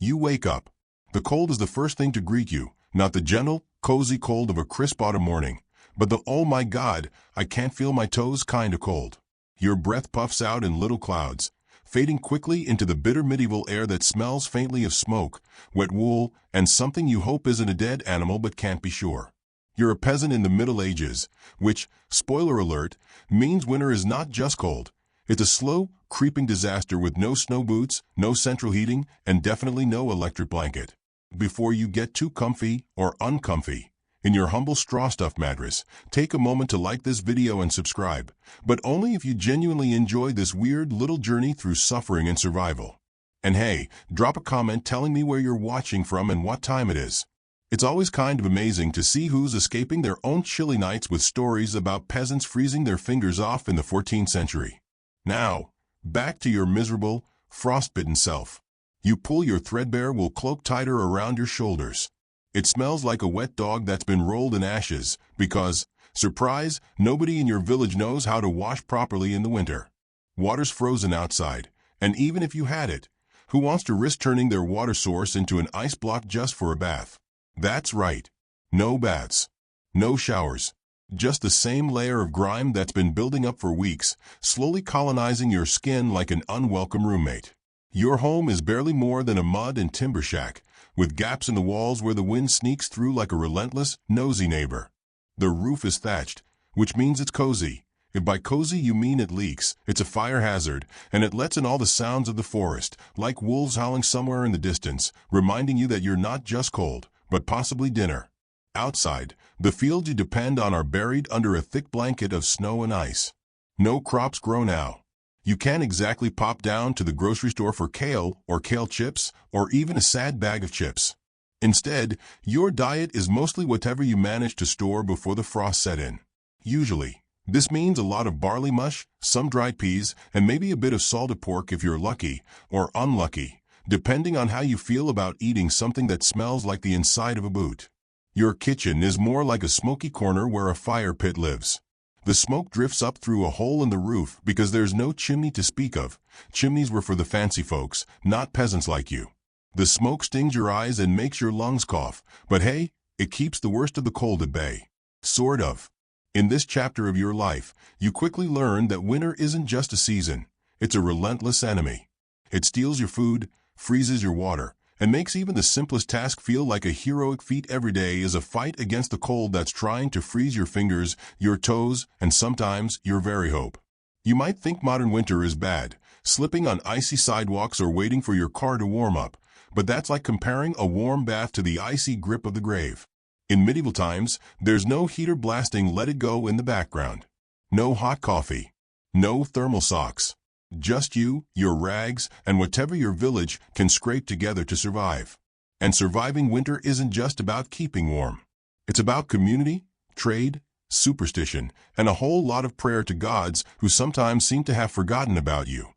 You wake up. The cold is the first thing to greet you, not the gentle, cozy cold of a crisp autumn morning, but the "oh my God, I can't feel my toes" kind of cold. Your breath puffs out in little clouds, fading quickly into the bitter medieval air that smells faintly of smoke, wet wool, and something you hope isn't a dead animal but can't be sure. You're a peasant in the Middle Ages, which, spoiler alert, means winter is not just cold. It's a slow, creeping disaster with no snow boots, no central heating, and definitely no electric blanket. Before you get too comfy or uncomfy in your humble straw-stuffed mattress, take a moment to like this video and subscribe, but only if you genuinely enjoy this weird little journey through suffering and survival. And hey, drop a comment telling me where you're watching from and what time it is. It's always kind of amazing to see who's escaping their own chilly nights with stories about peasants freezing their fingers off in the 14th century. Now, back to your miserable, frostbitten self. You pull your threadbare wool cloak tighter around your shoulders. It smells like a wet dog that's been rolled in ashes because, surprise, nobody in your village knows how to wash properly in the winter. Water's frozen outside, and even if you had it, who wants to risk turning their water source into an ice block just for a bath? That's right. No baths. No showers. Just the same layer of grime that's been building up for weeks, slowly colonizing your skin like an unwelcome roommate. Your home is barely more than a mud and timber shack, with gaps in the walls where the wind sneaks through like a relentless, nosy neighbor. The roof is thatched, which means it's cozy. If by cozy you mean it leaks, it's a fire hazard, and it lets in all the sounds of the forest, like wolves howling somewhere in the distance, reminding you that you're not just cold, but possibly dinner. Outside, the fields you depend on are buried under a thick blanket of snow and ice. No crops grow now. You can't exactly pop down to the grocery store for kale or kale chips or even a sad bag of chips. Instead, your diet is mostly whatever you manage to store before the frost set in. Usually, this means a lot of barley mush, some dried peas, and maybe a bit of salted pork if you're lucky or unlucky, depending on how you feel about eating something that smells like the inside of a boot. Your kitchen is more like a smoky corner where a fire pit lives. The smoke drifts up through a hole in the roof because there's no chimney to speak of. Chimneys were for the fancy folks, not peasants like you. The smoke stings your eyes and makes your lungs cough, but hey, it keeps the worst of the cold at bay. Sort of. In this chapter of your life, you quickly learn that winter isn't just a season. It's a relentless enemy. It steals your food, freezes your water, and makes even the simplest task feel like a heroic feat. Every day is a fight against the cold that's trying to freeze your fingers, your toes, and sometimes your very hope. You might think modern winter is bad, slipping on icy sidewalks or waiting for your car to warm up, but that's like comparing a warm bath to the icy grip of the grave. In medieval times, there's no heater blasting "Let It Go" in the background. No hot coffee. No thermal socks. Just you, your rags, and whatever your village can scrape together to survive. And surviving winter isn't just about keeping warm. It's about community, trade, superstition, and a whole lot of prayer to gods who sometimes seem to have forgotten about you.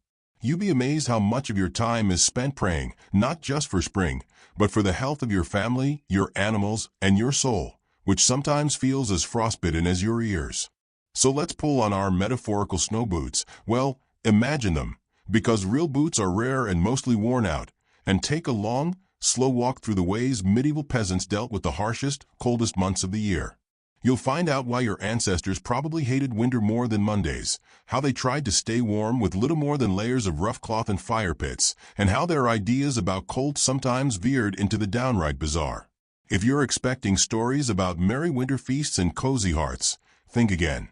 You'd be amazed how much of your time is spent praying, not just for spring, but for the health of your family, your animals, and your soul, which sometimes feels as frostbitten as your ears. So let's pull on our metaphorical snow boots. Well, imagine them, because real boots are rare and mostly worn out, and take a long, slow walk through the ways medieval peasants dealt with the harshest, coldest months of the year. You'll find out why your ancestors probably hated winter more than Mondays, how they tried to stay warm with little more than layers of rough cloth and fire pits, and how their ideas about cold sometimes veered into the downright bizarre. If you're expecting stories about merry winter feasts and cozy hearts, think again.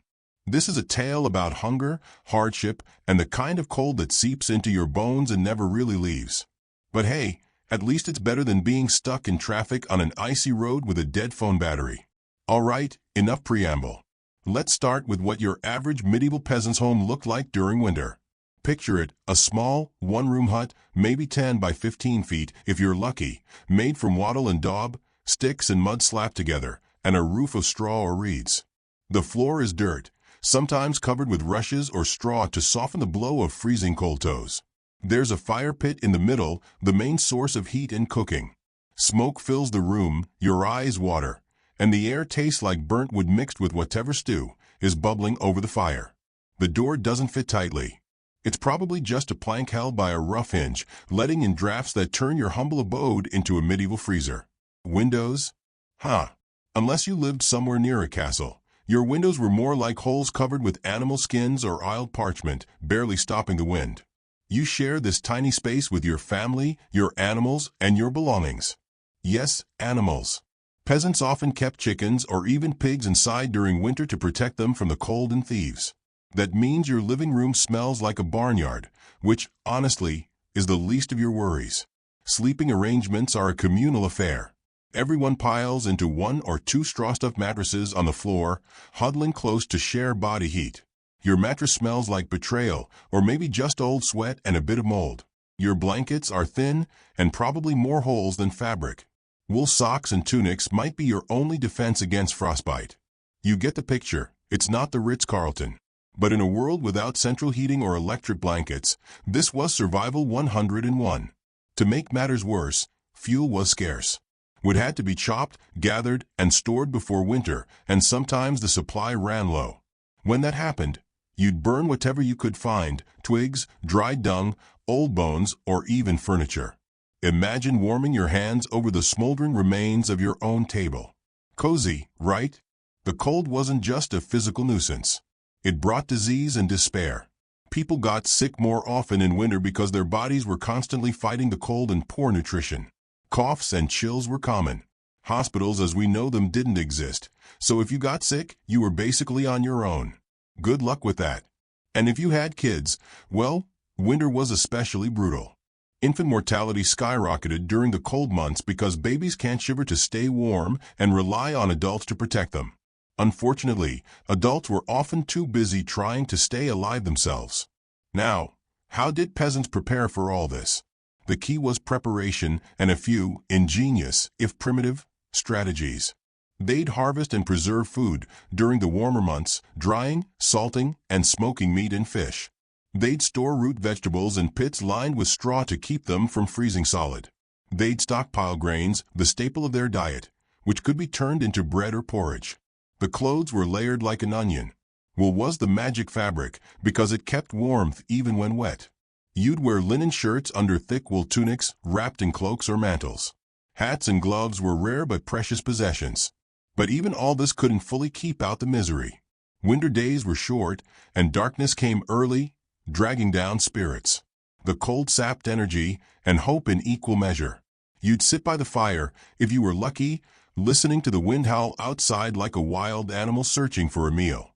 This is a tale about hunger, hardship, and the kind of cold that seeps into your bones and never really leaves. But hey, at least it's better than being stuck in traffic on an icy road with a dead phone battery. All right, enough preamble. Let's start with what your average medieval peasant's home looked like during winter. Picture it, a small, one-room hut, maybe 10 by 15 feet if you're lucky, made from wattle and daub, sticks and mud slapped together, and a roof of straw or reeds. The floor is dirt, sometimes covered with rushes or straw to soften the blow of freezing cold toes. There's a fire pit in the middle, the main source of heat and cooking. Smoke fills the room, your eyes water, and the air tastes like burnt wood mixed with whatever stew is bubbling over the fire. The door doesn't fit tightly. It's probably just a plank held by a rough hinge, letting in drafts that turn your humble abode into a medieval freezer. Windows? Huh. Unless you lived somewhere near a castle, your windows were more like holes covered with animal skins or oiled parchment, barely stopping the wind. You share this tiny space with your family, your animals, and your belongings. Yes, animals. Peasants often kept chickens or even pigs inside during winter to protect them from the cold and thieves. That means your living room smells like a barnyard, which, honestly, is the least of your worries. Sleeping arrangements are a communal affair. Everyone piles into 1 or 2 straw-stuffed mattresses on the floor, huddling close to share body heat. Your mattress smells like betrayal, or maybe just old sweat and a bit of mold. Your blankets are thin and probably more holes than fabric. Wool socks and tunics might be your only defense against frostbite. You get the picture. It's not the Ritz-Carlton. But in a world without central heating or electric blankets, this was survival 101. To make matters worse, fuel was scarce. Wood had to be chopped, gathered, and stored before winter, and sometimes the supply ran low. When that happened, you'd burn whatever you could find: twigs, dried dung, old bones, or even furniture. Imagine warming your hands over the smoldering remains of your own table. Cozy, right? The cold wasn't just a physical nuisance. It brought disease and despair. People got sick more often in winter because their bodies were constantly fighting the cold and poor nutrition. Coughs and chills were common. Hospitals as we know them didn't exist, so if you got sick, you were basically on your own. Good luck with that. And if you had kids, well, winter was especially brutal. Infant mortality skyrocketed during the cold months because babies can't shiver to stay warm and rely on adults to protect them. Unfortunately, adults were often too busy trying to stay alive themselves. Now, how did peasants prepare for all this? The key was preparation and a few ingenious, if primitive, strategies. They'd harvest and preserve food during the warmer months, drying, salting, and smoking meat and fish. They'd store root vegetables in pits lined with straw to keep them from freezing solid. They'd stockpile grains, the staple of their diet, which could be turned into bread or porridge. The clothes were layered like an onion. Wool was the magic fabric because it kept warmth even when wet. You'd wear linen shirts under thick wool tunics wrapped in cloaks or mantles. Hats and gloves were rare but precious possessions. But even all this couldn't fully keep out the misery. Winter days were short, and darkness came early, dragging down spirits. The cold sapped energy and hope in equal measure. You'd sit by the fire, if you were lucky, listening to the wind howl outside like a wild animal searching for a meal.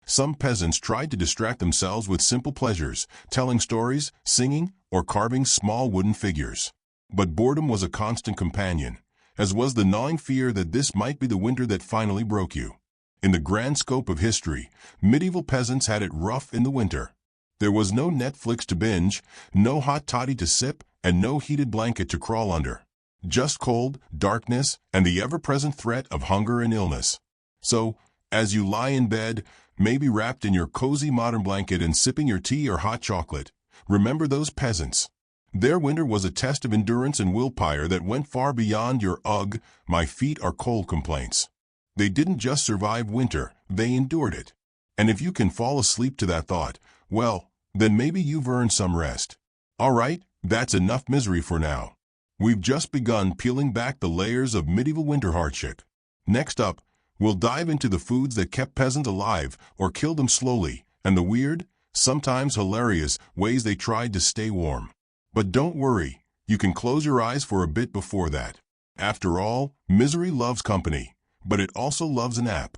Some peasants tried to distract themselves with simple pleasures, telling stories, singing, or carving small wooden figures. But boredom was a constant companion, as was the gnawing fear that this might be the winter that finally broke you. In the grand scope of history, medieval peasants had it rough in the winter. There was no Netflix to binge, no hot toddy to sip, and no heated blanket to crawl under. Just cold, darkness, and the ever-present threat of hunger and illness. So, as you lie in bed, maybe wrapped in your cozy modern blanket and sipping your tea or hot chocolate, remember those peasants. Their winter was a test of endurance and willpower that went far beyond your "ugh, my feet are cold" complaints. They didn't just survive winter, they endured it. And if you can fall asleep to that thought, well, then maybe you've earned some rest. All right, that's enough misery for now. We've just begun peeling back the layers of medieval winter hardship. Next up, we'll dive into the foods that kept peasants alive or killed them slowly, and the weird, sometimes hilarious, ways they tried to stay warm. But don't worry, you can close your eyes for a bit before that. After all, misery loves company, but it also loves a nap.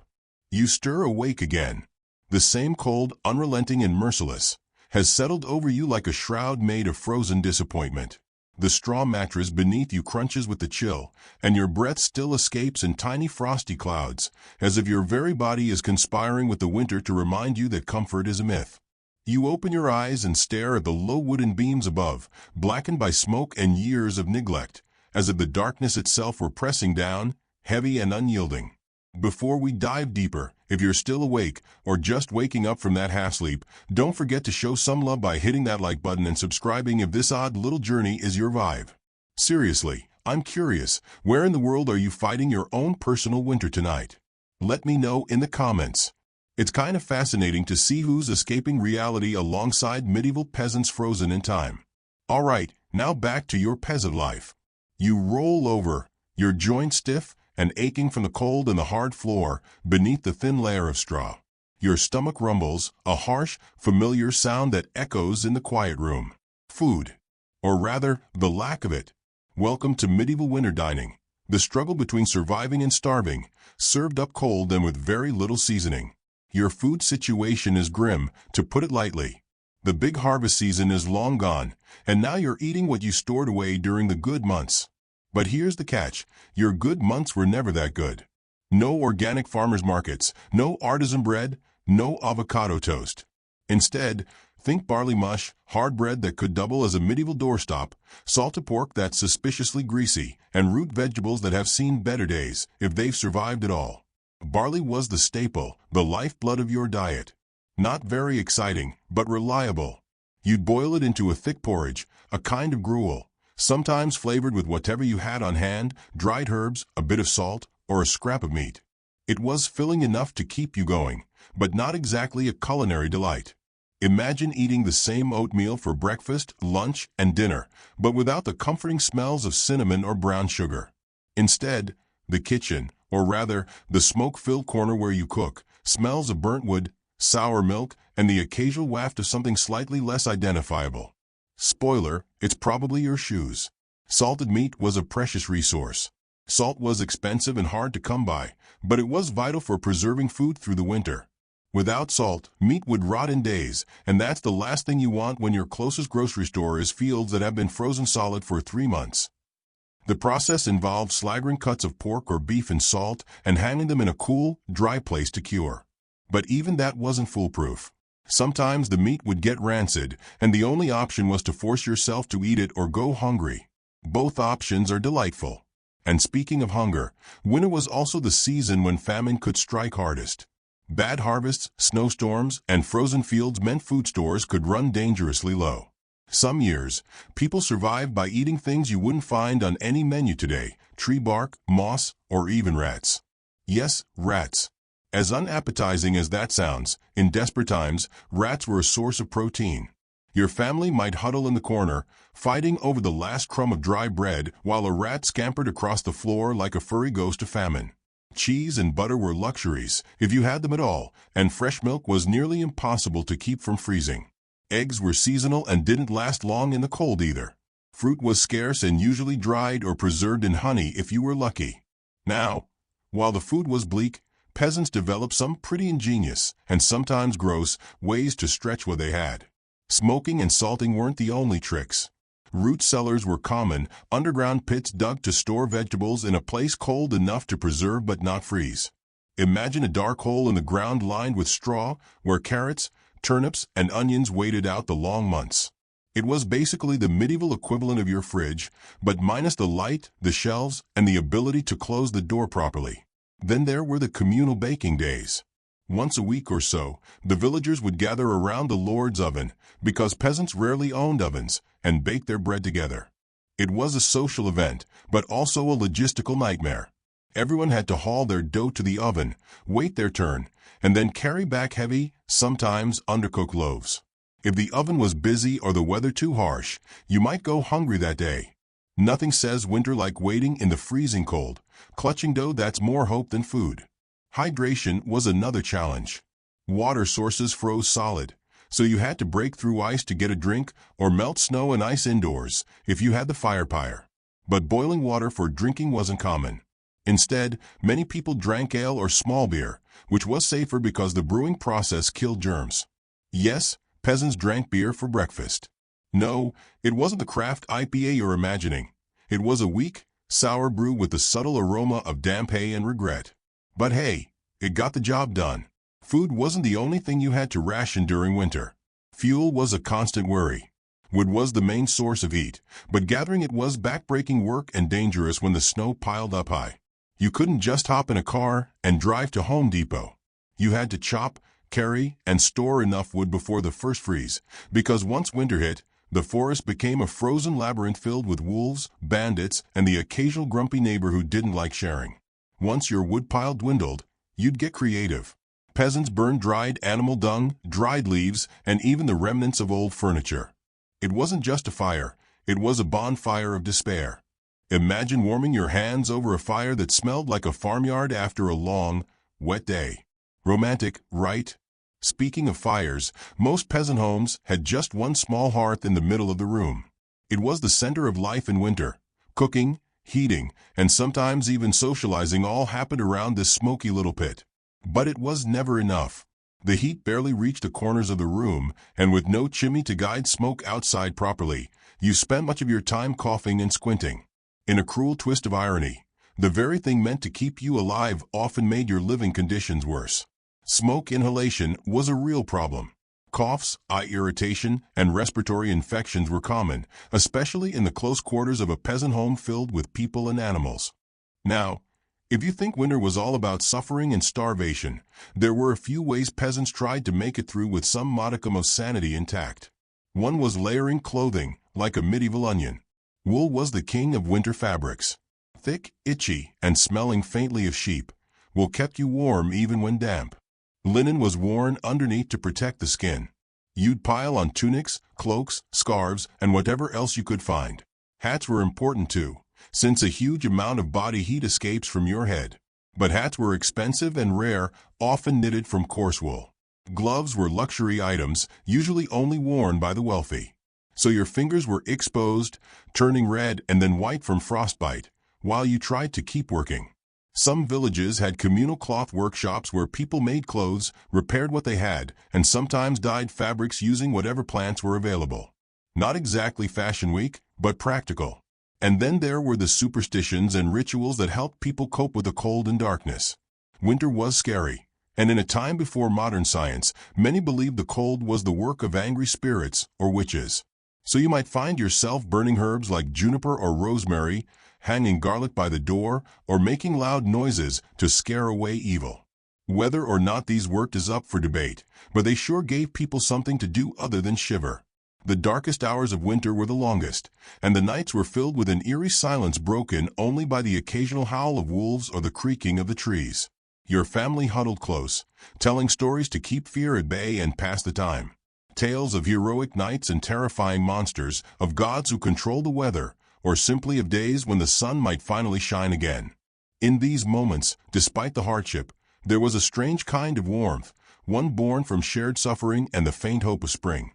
You stir awake again. The same cold, unrelenting and merciless, has settled over you like a shroud made of frozen disappointment. The straw mattress beneath you crunches with the chill, and your breath still escapes in tiny frosty clouds, as if your very body is conspiring with the winter to remind you that comfort is a myth. You open your eyes and stare at the low wooden beams above, blackened by smoke and years of neglect, as if the darkness itself were pressing down, heavy and unyielding. Before we dive deeper, if you're still awake or just waking up from that half-sleep, don't forget to show some love by hitting that like button and subscribing if this odd little journey is your vibe. Seriously, I'm curious, where in the world are you fighting your own personal winter tonight? Let me know in the comments. It's kind of fascinating to see who's escaping reality alongside medieval peasants frozen in time. All right, now back to your peasant life. You roll over, your joints stiff and aching from the cold and the hard floor beneath the thin layer of straw. Your stomach rumbles, a harsh, familiar sound that echoes in the quiet room. Food. Or rather, the lack of it. Welcome to medieval winter dining. The struggle between surviving and starving, served up cold and with very little seasoning. Your food situation is grim, to put it lightly. The big harvest season is long gone, and now you're eating what you stored away during the good months. But here's the catch, your good months were never that good. No organic farmers markets, no artisan bread, no avocado toast. Instead, think barley mush, hard bread that could double as a medieval doorstop, salted pork that's suspiciously greasy, and root vegetables that have seen better days, if they've survived at all. Barley was the staple, the lifeblood of your diet. Not very exciting, but reliable. You'd boil it into a thick porridge, a kind of gruel, sometimes flavored with whatever you had on hand, dried herbs, a bit of salt, or a scrap of meat. It was filling enough to keep you going, but not exactly a culinary delight. Imagine eating the same oatmeal for breakfast, lunch, and dinner, but without the comforting smells of cinnamon or brown sugar. Instead, the kitchen, or rather, the smoke-filled corner where you cook, smells of burnt wood, sour milk, and the occasional waft of something slightly less identifiable. Spoiler, it's probably your shoes. Salted meat was a precious resource. Salt was expensive and hard to come by, but it was vital for preserving food through the winter. Without salt, meat would rot in days, and that's the last thing you want when your closest grocery store is fields that have been frozen solid for 3 months. The process involved slaughtering cuts of pork or beef in salt and handling them in a cool, dry place to cure. But even that wasn't foolproof. Sometimes the meat would get rancid, and the only option was to force yourself to eat it or go hungry. Both options are delightful. And speaking of hunger, winter was also the season when famine could strike hardest. Bad harvests, snowstorms, and frozen fields meant food stores could run dangerously low. Some years, people survived by eating things you wouldn't find on any menu today, tree bark, moss, or even rats. Yes, rats. As unappetizing as that sounds, in desperate times, rats were a source of protein. Your family might huddle in the corner, fighting over the last crumb of dry bread while a rat scampered across the floor like a furry ghost of famine. Cheese and butter were luxuries, if you had them at all, and fresh milk was nearly impossible to keep from freezing. Eggs were seasonal and didn't last long in the cold either. Fruit was scarce and usually dried or preserved in honey if you were lucky. Now, while the food was bleak, peasants developed some pretty ingenious, and sometimes gross, ways to stretch what they had. Smoking and salting weren't the only tricks. Root cellars were common, underground pits dug to store vegetables in a place cold enough to preserve but not freeze. Imagine a dark hole in the ground lined with straw, where carrots, turnips, and onions waited out the long months. It was basically the medieval equivalent of your fridge, but minus the light, the shelves, and the ability to close the door properly. Then there were the communal baking days. Once a week or so, the villagers would gather around the Lord's oven, because peasants rarely owned ovens, and bake their bread together. It was a social event, but also a logistical nightmare. Everyone had to haul their dough to the oven, wait their turn, and then carry back heavy, sometimes undercooked loaves. If the oven was busy or the weather too harsh, you might go hungry that day. Nothing says winter like waiting in the freezing cold, clutching dough that's more hope than food. Hydration was another challenge. Water sources froze solid, so you had to break through ice to get a drink or melt snow and ice indoors if you had the firepower. But boiling water for drinking wasn't common. Instead, many people drank ale or small beer, which was safer because the brewing process killed germs. Yes, peasants drank beer for breakfast. No, it wasn't the craft IPA you're imagining. It was a weak, sour brew with the subtle aroma of damp hay and regret. But hey, it got the job done. Food wasn't the only thing you had to ration during winter. Fuel was a constant worry. Wood was the main source of heat, but gathering it was backbreaking work and dangerous when the snow piled up high. You couldn't just hop in a car and drive to Home Depot. You had to chop, carry, and store enough wood before the first freeze, because once winter hit, the forest became a frozen labyrinth filled with wolves, bandits, and the occasional grumpy neighbor who didn't like sharing. Once your wood pile dwindled, you'd get creative. Peasants burned dried animal dung, dried leaves, and even the remnants of old furniture. It wasn't just a fire, it was a bonfire of despair. Imagine warming your hands over a fire that smelled like a farmyard after a long, wet day. Romantic, right? Speaking of fires, most peasant homes had just one small hearth in the middle of the room. It was the center of life in winter. Cooking, heating, and sometimes even socializing all happened around this smoky little pit. But it was never enough. The heat barely reached the corners of the room, and with no chimney to guide smoke outside properly, you spent much of your time coughing and squinting. In a cruel twist of irony, the very thing meant to keep you alive often made your living conditions worse. Smoke inhalation was a real problem. Coughs, eye irritation, and respiratory infections were common, especially in the close quarters of a peasant home filled with people and animals. Now, if you think winter was all about suffering and starvation, there were a few ways peasants tried to make it through with some modicum of sanity intact. One was layering clothing, like a medieval onion. Wool was the king of winter fabrics. Thick, itchy, and smelling faintly of sheep, wool kept you warm even when damp. Linen was worn underneath to protect the skin. You'd pile on tunics, cloaks, scarves, and whatever else you could find. Hats were important too, since a huge amount of body heat escapes from your head. But hats were expensive and rare, often knitted from coarse wool. Gloves were luxury items, usually only worn by the wealthy. So your fingers were exposed, turning red and then white from frostbite, while you tried to keep working. Some villages had communal cloth workshops where people made clothes, repaired what they had, and sometimes dyed fabrics using whatever plants were available. Not exactly fashion week, but practical. And then there were the superstitions and rituals that helped people cope with the cold and darkness. Winter was scary, and in a time before modern science, many believed the cold was the work of angry spirits or witches. So you might find yourself burning herbs like juniper or rosemary, hanging garlic by the door, or making loud noises to scare away evil. Whether or not these worked is up for debate, but they sure gave people something to do other than shiver. The darkest hours of winter were the longest, and the nights were filled with an eerie silence broken only by the occasional howl of wolves or the creaking of the trees. Your family huddled close, telling stories to keep fear at bay and pass the time. Tales of heroic knights and terrifying monsters, of gods who control the weather, or simply of days when the sun might finally shine again. In these moments, despite the hardship, there was a strange kind of warmth, one born from shared suffering and the faint hope of spring.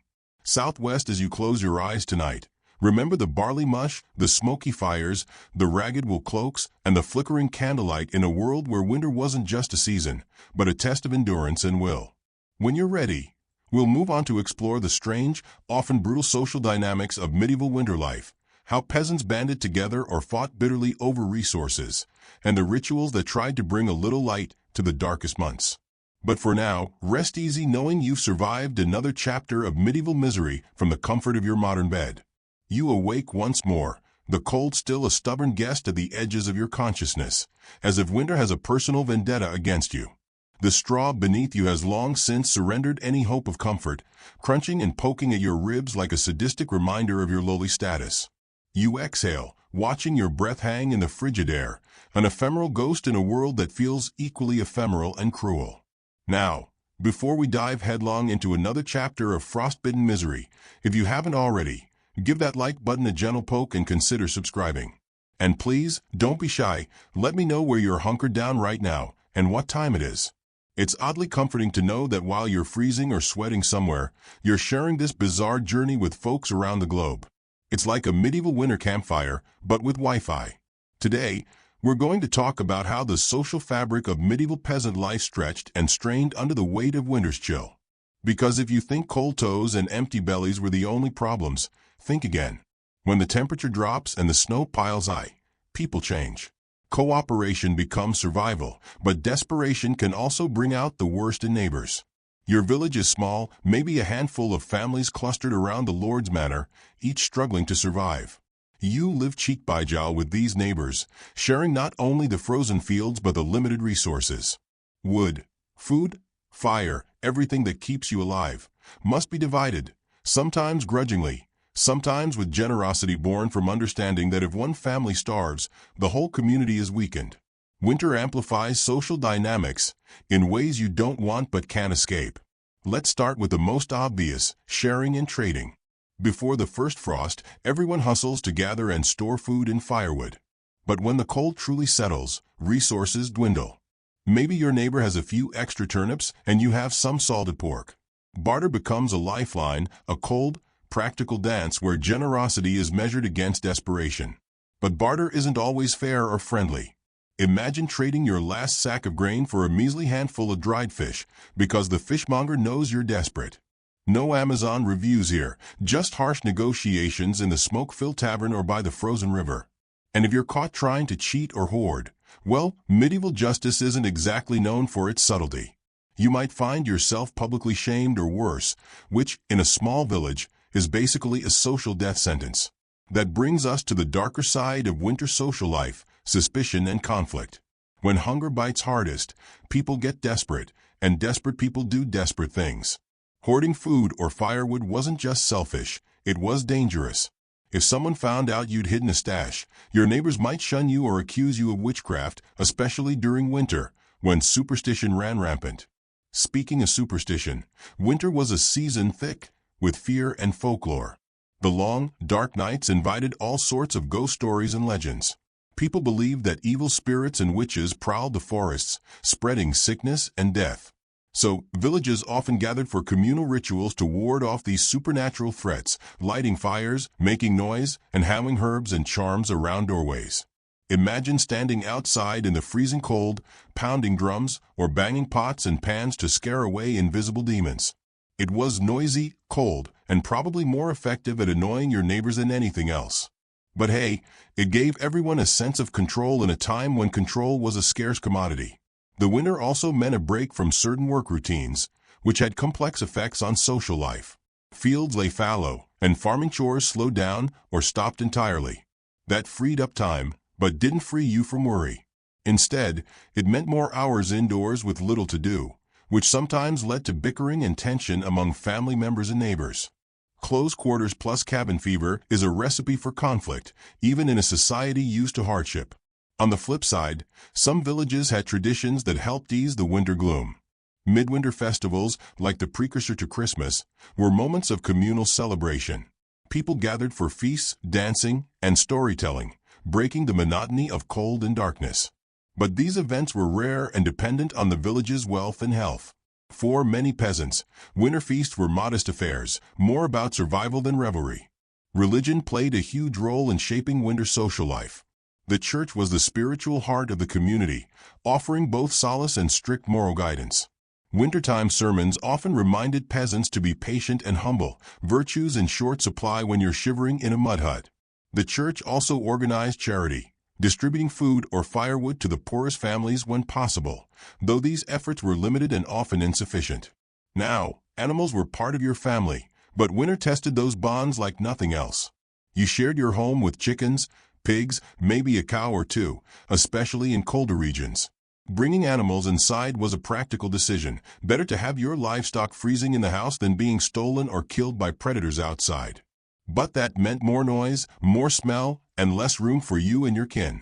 Southwest, as you close your eyes tonight, remember the barley mush, the smoky fires, the ragged wool cloaks, and the flickering candlelight in a world where winter wasn't just a season, but a test of endurance and will. When you're ready, we'll move on to explore the strange, often brutal social dynamics of medieval winter life, how peasants banded together or fought bitterly over resources, and the rituals that tried to bring a little light to the darkest months. But for now, rest easy knowing you've survived another chapter of medieval misery from the comfort of your modern bed. You awake once more, the cold still a stubborn guest at the edges of your consciousness, as if winter has a personal vendetta against you. The straw beneath you has long since surrendered any hope of comfort, crunching and poking at your ribs like a sadistic reminder of your lowly status. You exhale, watching your breath hang in the frigid air, an ephemeral ghost in a world that feels equally ephemeral and cruel. Now, before we dive headlong into another chapter of frostbitten misery, if you haven't already, give that like button a gentle poke and consider subscribing. And please, don't be shy, let me know where you're hunkered down right now and what time it is. It's oddly comforting to know that while you're freezing or sweating somewhere, you're sharing this bizarre journey with folks around the globe. It's like a medieval winter campfire, but with Wi-Fi. Today, we're going to talk about how the social fabric of medieval peasant life stretched and strained under the weight of winter's chill. Because if you think cold toes and empty bellies were the only problems, think again. When the temperature drops and the snow piles high, people change. Cooperation becomes survival, but desperation can also bring out the worst in neighbors. Your village is small, maybe a handful of families clustered around the Lord's manor, each struggling to survive. You live cheek by jowl with these neighbors, sharing not only the frozen fields but the limited resources. Wood, food, fire, everything that keeps you alive, must be divided, sometimes grudgingly, sometimes with generosity born from understanding that if one family starves, the whole community is weakened. Winter amplifies social dynamics in ways you don't want but can't escape. Let's start with the most obvious, sharing and trading. Before the first frost, everyone hustles to gather and store food and firewood. But when the cold truly settles, resources dwindle. Maybe your neighbor has a few extra turnips and you have some salted pork. Barter becomes a lifeline, a cold, practical dance where generosity is measured against desperation. But barter isn't always fair or friendly. Imagine trading your last sack of grain for a measly handful of dried fish because the fishmonger knows you're desperate. No Amazon reviews here, just harsh negotiations in the smoke-filled tavern or by the frozen river. And if you're caught trying to cheat or hoard, well, medieval justice isn't exactly known for its subtlety. You might find yourself publicly shamed or worse, which, in a small village, is basically a social death sentence. That brings us to the darker side of winter social life, suspicion and conflict. When hunger bites hardest, people get desperate, and desperate people do desperate things. Hoarding food or firewood wasn't just selfish, it was dangerous. If someone found out you'd hidden a stash, your neighbors might shun you or accuse you of witchcraft, especially during winter, when superstition ran rampant. Speaking of superstition, winter was a season thick with fear and folklore. The long, dark nights invited all sorts of ghost stories and legends. People believed that evil spirits and witches prowled the forests, spreading sickness and death. So, villages often gathered for communal rituals to ward off these supernatural threats, lighting fires, making noise, and howling herbs and charms around doorways. Imagine standing outside in the freezing cold, pounding drums, or banging pots and pans to scare away invisible demons. It was noisy, cold, and probably more effective at annoying your neighbors than anything else. But hey, it gave everyone a sense of control in a time when control was a scarce commodity. The winter also meant a break from certain work routines, which had complex effects on social life. Fields lay fallow, and farming chores slowed down or stopped entirely. That freed up time, but didn't free you from worry. Instead, it meant more hours indoors with little to do, which sometimes led to bickering and tension among family members and neighbors. Close quarters plus cabin fever is a recipe for conflict, even in a society used to hardship. On the flip side, some villages had traditions that helped ease the winter gloom. Midwinter festivals, like the precursor to Christmas, were moments of communal celebration. People gathered for feasts, dancing, and storytelling, breaking the monotony of cold and darkness. But these events were rare and dependent on the village's wealth and health. For many peasants, winter feasts were modest affairs, more about survival than revelry. Religion played a huge role in shaping winter social life. The church was the spiritual heart of the community, offering both solace and strict moral guidance. Wintertime sermons often reminded peasants to be patient and humble, virtues in short supply when you're shivering in a mud hut. The church also organized charity, distributing food or firewood to the poorest families when possible, though these efforts were limited and often insufficient. Now, animals were part of your family, but winter tested those bonds like nothing else. You shared your home with chickens, pigs, maybe a cow or two, especially in colder regions. Bringing animals inside was a practical decision. Better to have your livestock freezing in the house than being stolen or killed by predators outside. But that meant more noise, more smell, and less room for you and your kin.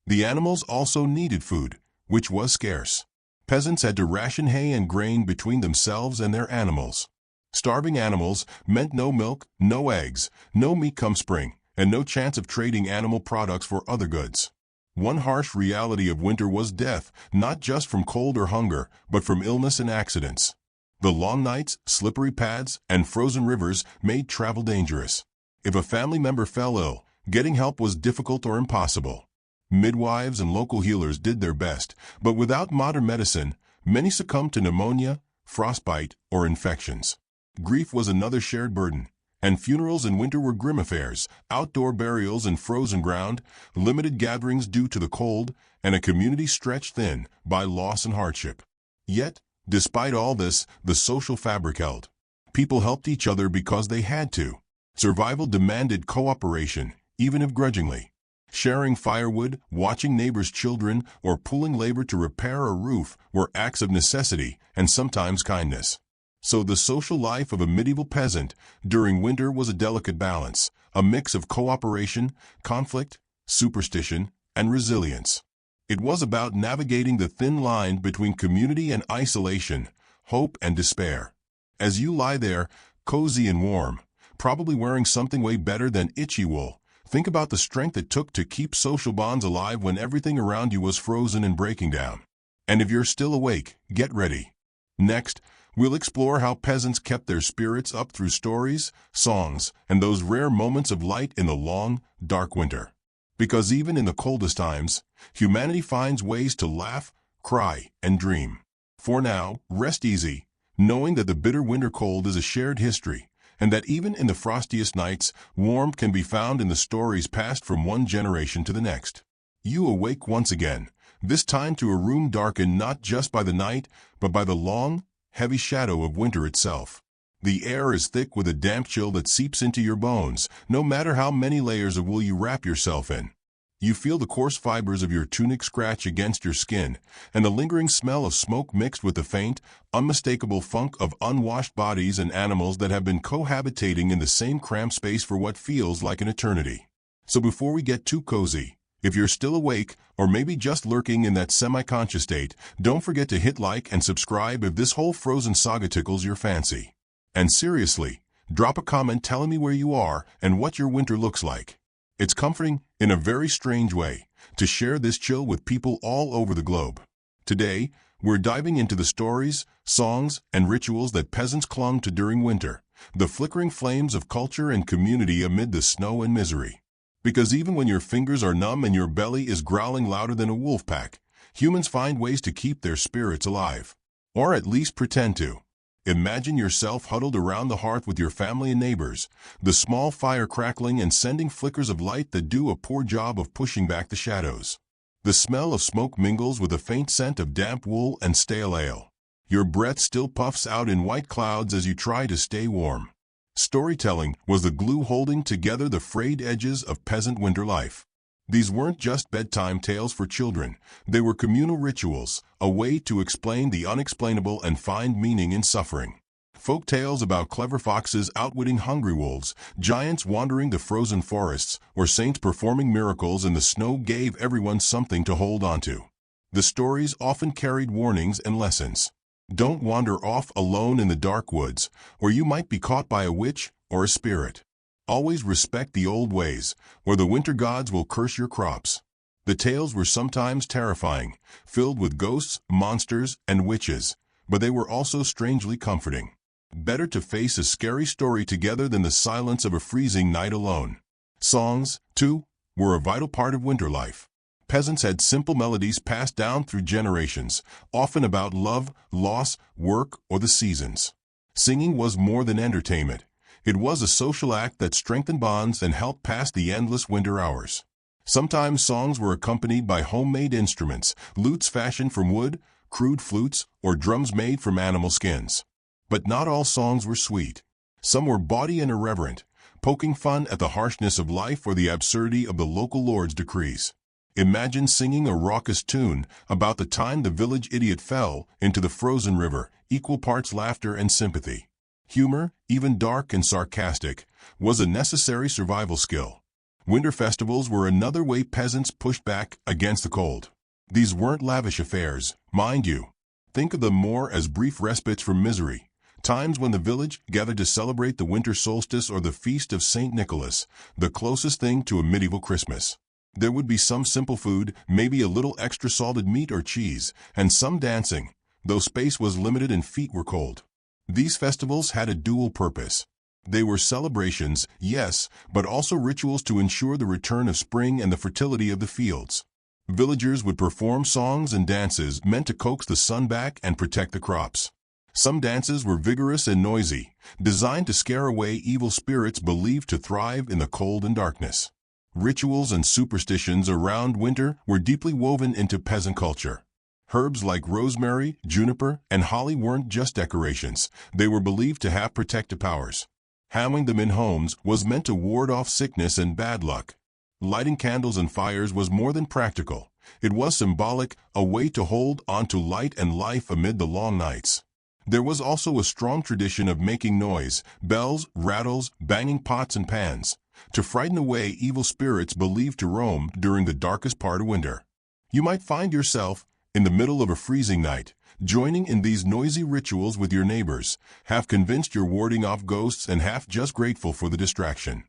The animals also needed food, which was scarce. Peasants had to ration hay and grain between themselves and their animals. Starving animals meant no milk, no eggs, no meat come spring, and no chance of trading animal products for other goods. One harsh reality of winter was death, not just from cold or hunger, but from illness and accidents. The long nights, slippery paths, and frozen rivers made travel dangerous. If a family member fell ill, getting help was difficult or impossible. Midwives and local healers did their best, but without modern medicine, many succumbed to pneumonia, frostbite, or infections. Grief was another shared burden. And funerals in winter were grim affairs, outdoor burials in frozen ground, limited gatherings due to the cold, and a community stretched thin by loss and hardship. Yet, despite all this, the social fabric held. People helped each other because they had to. Survival demanded cooperation, even if grudgingly. Sharing firewood, watching neighbors' children, or pooling labor to repair a roof were acts of necessity and sometimes kindness. So the social life of a medieval peasant during winter was a delicate balance, a mix of cooperation, conflict, superstition, and resilience. It was about navigating the thin line between community and isolation, hope and despair. As you lie there, cozy and warm, probably wearing something way better than itchy wool, think about the strength it took to keep social bonds alive when everything around you was frozen and breaking down. And if you're still awake, get ready. Next, we'll explore how peasants kept their spirits up through stories, songs, and those rare moments of light in the long, dark winter. Because even in the coldest times, humanity finds ways to laugh, cry, and dream. For now, rest easy, knowing that the bitter winter cold is a shared history, and that even in the frostiest nights, warmth can be found in the stories passed from one generation to the next. You awake once again, this time to a room darkened not just by the night, but by the long, heavy shadow of winter itself. The air is thick with a damp chill that seeps into your bones, no matter how many layers of wool you wrap yourself in. You feel the coarse fibers of your tunic scratch against your skin, and the lingering smell of smoke mixed with the faint, unmistakable funk of unwashed bodies and animals that have been cohabitating in the same cramped space for what feels like an eternity. So before we get too cozy, if you're still awake, or maybe just lurking in that semi-conscious state, don't forget to hit like and subscribe if this whole frozen saga tickles your fancy. And seriously, drop a comment telling me where you are and what your winter looks like. It's comforting, in a very strange way, to share this chill with people all over the globe. Today, we're diving into the stories, songs, and rituals that peasants clung to during winter, the flickering flames of culture and community amid the snow and misery. Because even when your fingers are numb and your belly is growling louder than a wolf pack, humans find ways to keep their spirits alive. Or at least pretend to. Imagine yourself huddled around the hearth with your family and neighbors, the small fire crackling and sending flickers of light that do a poor job of pushing back the shadows. The smell of smoke mingles with a faint scent of damp wool and stale ale. Your breath still puffs out in white clouds as you try to stay warm. Storytelling was the glue holding together the frayed edges of peasant winter life. These weren't just bedtime tales for children, they were communal rituals, a way to explain the unexplainable and find meaning in suffering. Folk tales about clever foxes outwitting hungry wolves, giants wandering the frozen forests, or saints performing miracles in the snow gave everyone something to hold onto. The stories often carried warnings and lessons. Don't wander off alone in the dark woods, or you might be caught by a witch or a spirit. Always respect the old ways, or the winter gods will curse your crops. The tales were sometimes terrifying, filled with ghosts, monsters, and witches, but they were also strangely comforting. Better to face a scary story together than the silence of a freezing night alone. Songs, too, were a vital part of winter life. Peasants had simple melodies passed down through generations, often about love, loss, work, or the seasons. Singing was more than entertainment. It was a social act that strengthened bonds and helped pass the endless winter hours. Sometimes songs were accompanied by homemade instruments, lutes fashioned from wood, crude flutes, or drums made from animal skins. But not all songs were sweet. Some were bawdy and irreverent, poking fun at the harshness of life or the absurdity of the local lord's decrees. Imagine singing a raucous tune about the time the village idiot fell into the frozen river, equal parts laughter and sympathy. Humor, even dark and sarcastic, was a necessary survival skill. Winter festivals were another way peasants pushed back against the cold. These weren't lavish affairs, mind you. Think of them more as brief respites from misery, times when the village gathered to celebrate the winter solstice or the feast of St. Nicholas, the closest thing to a medieval Christmas. There would be some simple food, maybe a little extra salted meat or cheese, and some dancing, though space was limited and feet were cold. These festivals had a dual purpose. They were celebrations, yes, but also rituals to ensure the return of spring and the fertility of the fields. Villagers would perform songs and dances meant to coax the sun back and protect the crops. Some dances were vigorous and noisy, designed to scare away evil spirits believed to thrive in the cold and darkness. Rituals and superstitions around winter were deeply woven into peasant culture. Herbs like rosemary, juniper, and holly weren't just decorations, they were believed to have protective powers. Having them in homes was meant to ward off sickness and bad luck. Lighting candles and fires was more than practical. It was symbolic, a way to hold on to light and life amid the long nights. There was also a strong tradition of making noise, bells, rattles, banging pots and pans, to frighten away evil spirits believed to roam during the darkest part of winter. You might find yourself, in the middle of a freezing night, joining in these noisy rituals with your neighbors, half convinced you're warding off ghosts and half just grateful for the distraction.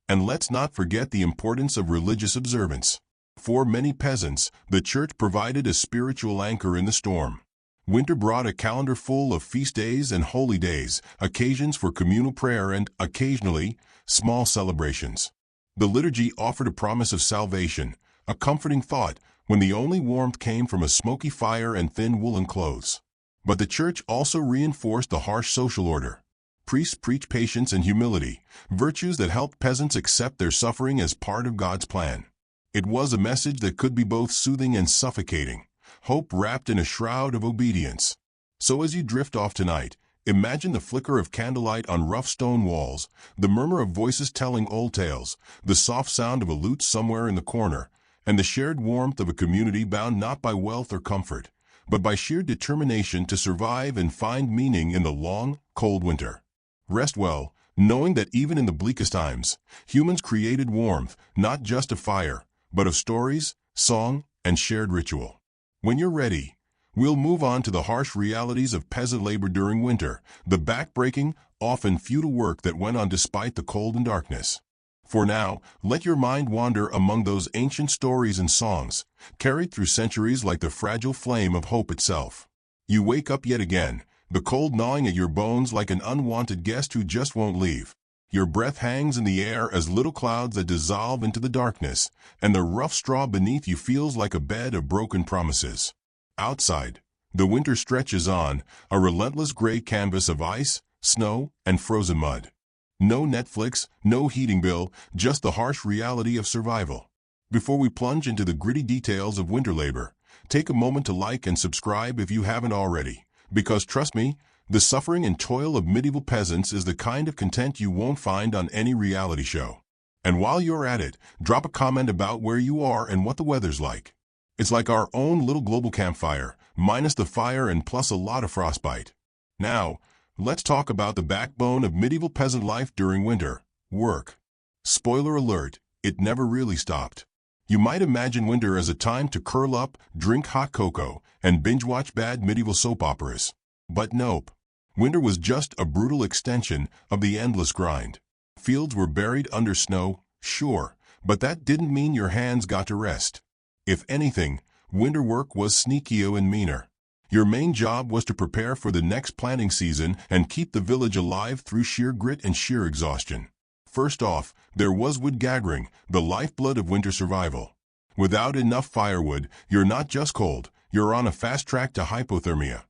And let's not forget the importance of religious observance. For many peasants, the church provided a spiritual anchor in the storm. Winter brought a calendar full of feast days and holy days, occasions for communal prayer and, occasionally, small celebrations. The liturgy offered a promise of salvation, a comforting thought, when the only warmth came from a smoky fire and thin woolen clothes. But the church also reinforced the harsh social order. Priests preached patience and humility, virtues that helped peasants accept their suffering as part of God's plan. It was a message that could be both soothing and suffocating, hope wrapped in a shroud of obedience. So as you drift off tonight, imagine the flicker of candlelight on rough stone walls, the murmur of voices telling old tales, the soft sound of a lute somewhere in the corner, and the shared warmth of a community bound not by wealth or comfort, but by sheer determination to survive and find meaning in the long, cold winter. Rest well, knowing that even in the bleakest times, humans created warmth, not just of fire, but of stories, song, and shared ritual. When you're ready, we'll move on to the harsh realities of peasant labor during winter, the back-breaking, often futile work that went on despite the cold and darkness. For now, let your mind wander among those ancient stories and songs, carried through centuries like the fragile flame of hope itself. You wake up yet again, the cold gnawing at your bones like an unwanted guest who just won't leave. Your breath hangs in the air as little clouds that dissolve into the darkness, and the rough straw beneath you feels like a bed of broken promises. Outside, the winter stretches on, a relentless gray canvas of ice, snow, and frozen mud. No Netflix, no heating bill, just the harsh reality of survival. Before we plunge into the gritty details of winter labor, take a moment to like and subscribe if you haven't already, because trust me, the suffering and toil of medieval peasants is the kind of content you won't find on any reality show. And while you're at it, drop a comment about where you are and what the weather's like. It's like our own little global campfire, minus the fire and plus a lot of frostbite. Now, let's talk about the backbone of medieval peasant life during winter, work. Spoiler alert, it never really stopped. You might imagine winter as a time to curl up, drink hot cocoa, and binge-watch bad medieval soap operas. But nope. Winter was just a brutal extension of the endless grind. Fields were buried under snow, sure, but that didn't mean your hands got to rest. If anything, winter work was sneakier and meaner. Your main job was to prepare for the next planting season and keep the village alive through sheer grit and sheer exhaustion. First off, there was wood gathering, the lifeblood of winter survival. Without enough firewood, you're not just cold, you're on a fast track to hypothermia.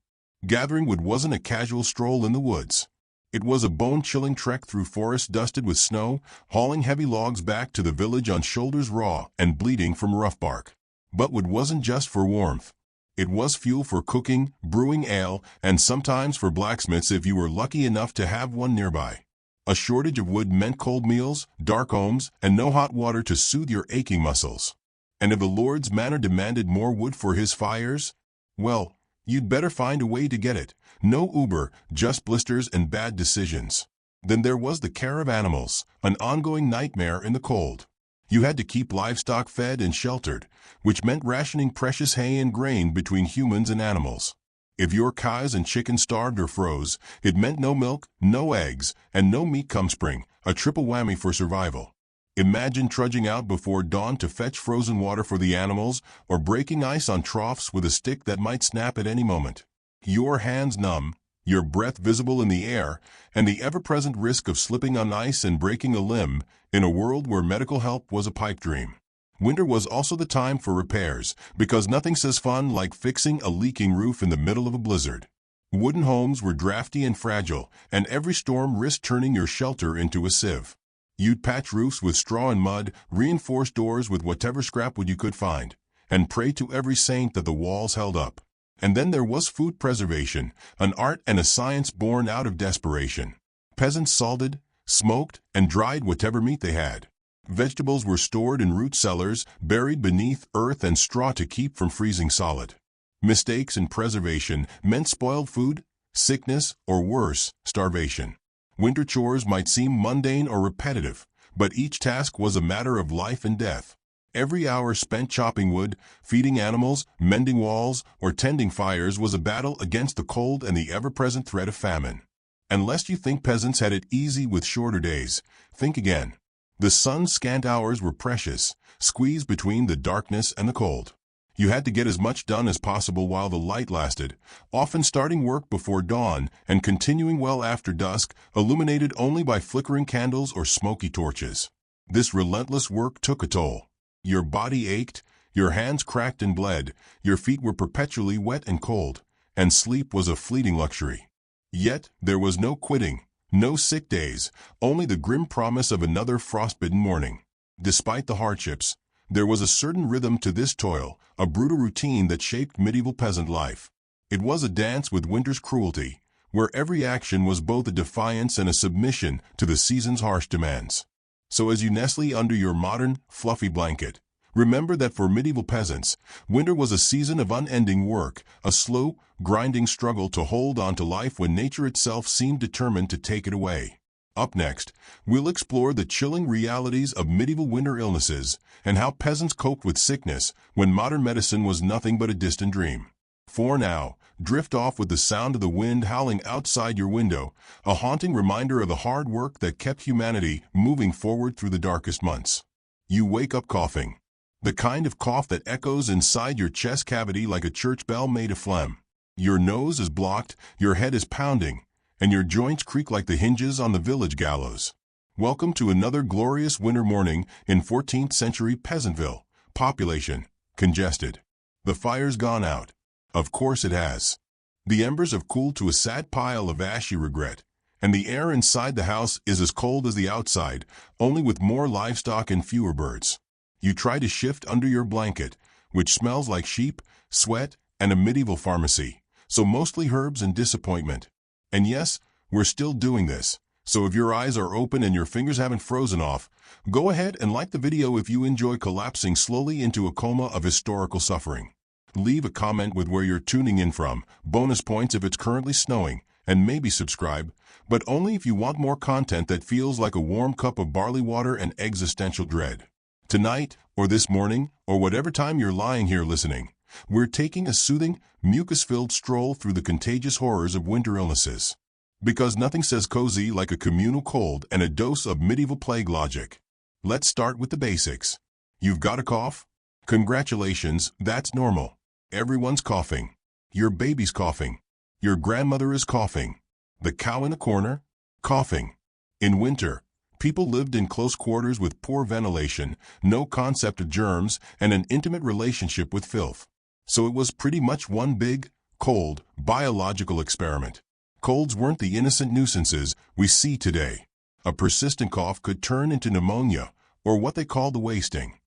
Gathering wood wasn't a casual stroll in the woods. It was a bone-chilling trek through forests dusted with snow, hauling heavy logs back to the village on shoulders raw and bleeding from rough bark. But wood wasn't just for warmth. It was fuel for cooking, brewing ale, and sometimes for blacksmiths if you were lucky enough to have one nearby. A shortage of wood meant cold meals, dark homes, and no hot water to soothe your aching muscles. And if the Lord's manor demanded more wood for his fires, well, you'd better find a way to get it. No Uber, just blisters and bad decisions. Then there was the care of animals, an ongoing nightmare in the cold. You had to keep livestock fed and sheltered, which meant rationing precious hay and grain between humans and animals. If your cows and chickens starved or froze, it meant no milk, no eggs, and no meat come spring, a triple whammy for survival. Imagine trudging out before dawn to fetch frozen water for the animals, or breaking ice on troughs with a stick that might snap at any moment. Your hands numb, your breath visible in the air, and the ever-present risk of slipping on ice and breaking a limb, in a world where medical help was a pipe dream. Winter was also the time for repairs, because nothing says fun like fixing a leaking roof in the middle of a blizzard. Wooden homes were drafty and fragile, and every storm risked turning your shelter into a sieve. You'd patch roofs with straw and mud, reinforce doors with whatever scrap wood you could find, and pray to every saint that the walls held up. And then there was food preservation, an art and a science born out of desperation. Peasants salted, smoked, and dried whatever meat they had. Vegetables were stored in root cellars, buried beneath earth and straw to keep from freezing solid. Mistakes in preservation meant spoiled food, sickness, or worse, starvation. Winter chores might seem mundane or repetitive, but each task was a matter of life and death. Every hour spent chopping wood, feeding animals, mending walls, or tending fires was a battle against the cold and the ever-present threat of famine. And lest you think peasants had it easy with shorter days, think again. The sun's scant hours were precious, squeezed between the darkness and the cold. You had to get as much done as possible while the light lasted, often starting work before dawn and continuing well after dusk, illuminated only by flickering candles or smoky torches. This relentless work took a toll. Your body ached, your hands cracked and bled, your feet were perpetually wet and cold, and sleep was a fleeting luxury. Yet there was no quitting, no sick days, only the grim promise of another frostbitten morning. Despite the hardships, there was a certain rhythm to this toil, a brutal routine that shaped medieval peasant life. It was a dance with winter's cruelty, where every action was both a defiance and a submission to the season's harsh demands. So as you nestle under your modern, fluffy blanket, remember that for medieval peasants, winter was a season of unending work, a slow, grinding struggle to hold on to life when nature itself seemed determined to take it away. Up next, we'll explore the chilling realities of medieval winter illnesses and how peasants coped with sickness when modern medicine was nothing but a distant dream. For now, drift off with the sound of the wind howling outside your window, a haunting reminder of the hard work that kept humanity moving forward through the darkest months. You wake up coughing. The kind of cough that echoes inside your chest cavity like a church bell made of phlegm. Your nose is blocked, your head is pounding, and your joints creak like the hinges on the village gallows. Welcome to another glorious winter morning in 14th century Peasantville. Population congested. The fire's gone out. Of course it has. The embers have cooled to a sad pile of ashy regret, and the air inside the house is as cold as the outside, only with more livestock and fewer birds. You try to shift under your blanket, which smells like sheep, sweat, and a medieval pharmacy, so mostly herbs and disappointment. And yes, we're still doing this, so if your eyes are open and your fingers haven't frozen off, go ahead and like the video if you enjoy collapsing slowly into a coma of historical suffering. Leave a comment with where you're tuning in from, bonus points if it's currently snowing, and maybe subscribe, but only if you want more content that feels like a warm cup of barley water and existential dread. Tonight, or this morning, or whatever time you're lying here listening, we're taking a soothing, mucus-filled stroll through the contagious horrors of winter illnesses. Because nothing says cozy like a communal cold and a dose of medieval plague logic. Let's start with the basics. You've got a cough? Congratulations, that's normal. Everyone's coughing. Your baby's coughing. Your grandmother is coughing. The cow in the corner? Coughing. In winter, people lived in close quarters with poor ventilation, no concept of germs, and an intimate relationship with filth. So it was pretty much one big, cold, biological experiment. Colds weren't the innocent nuisances we see today. A persistent cough could turn into pneumonia, or what they call the wasting.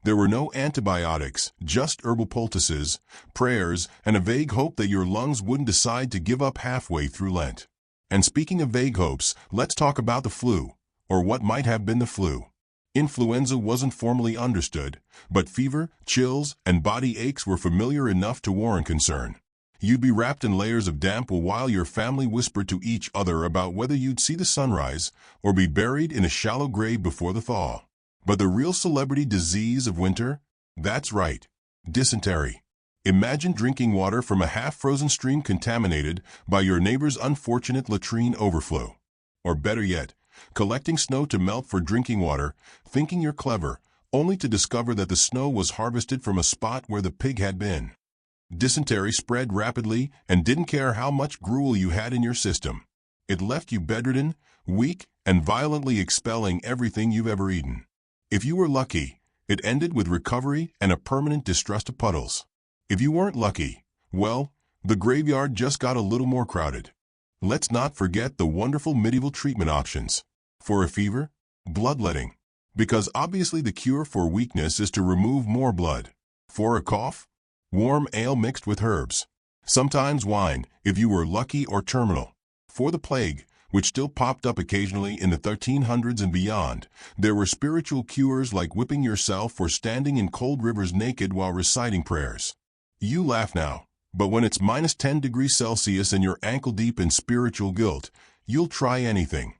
There were no antibiotics, just herbal poultices, prayers, and a vague hope that your lungs wouldn't decide to give up halfway through Lent. And speaking of vague hopes, let's talk about the flu, or what might have been the flu. Influenza wasn't formally understood, but fever, chills, and body aches were familiar enough to warrant concern. You'd be wrapped in layers of damp while your family whispered to each other about whether you'd see the sunrise or be buried in a shallow grave before the thaw. But the real celebrity disease of winter? That's right, dysentery. Imagine drinking water from a half-frozen stream contaminated by your neighbor's unfortunate latrine overflow. Or better yet, collecting snow to melt for drinking water, thinking you're clever, only to discover that the snow was harvested from a spot where the pig had been. Dysentery spread rapidly and didn't care how much gruel you had in your system. It left you bedridden, weak, and violently expelling everything you've ever eaten. If you were lucky, it ended with recovery and a permanent distrust of puddles. If you weren't lucky, well, the graveyard just got a little more crowded. Let's not forget the wonderful medieval treatment options. For a fever, bloodletting, because obviously the cure for weakness is to remove more blood. For a cough, warm ale mixed with herbs. Sometimes wine, if you were lucky or terminal. For the plague, which still popped up occasionally in the 1300s and beyond, there were spiritual cures like whipping yourself or standing in cold rivers naked while reciting prayers. You laugh now, but when it's minus 10 degrees Celsius and you're ankle-deep in spiritual guilt, you'll try anything.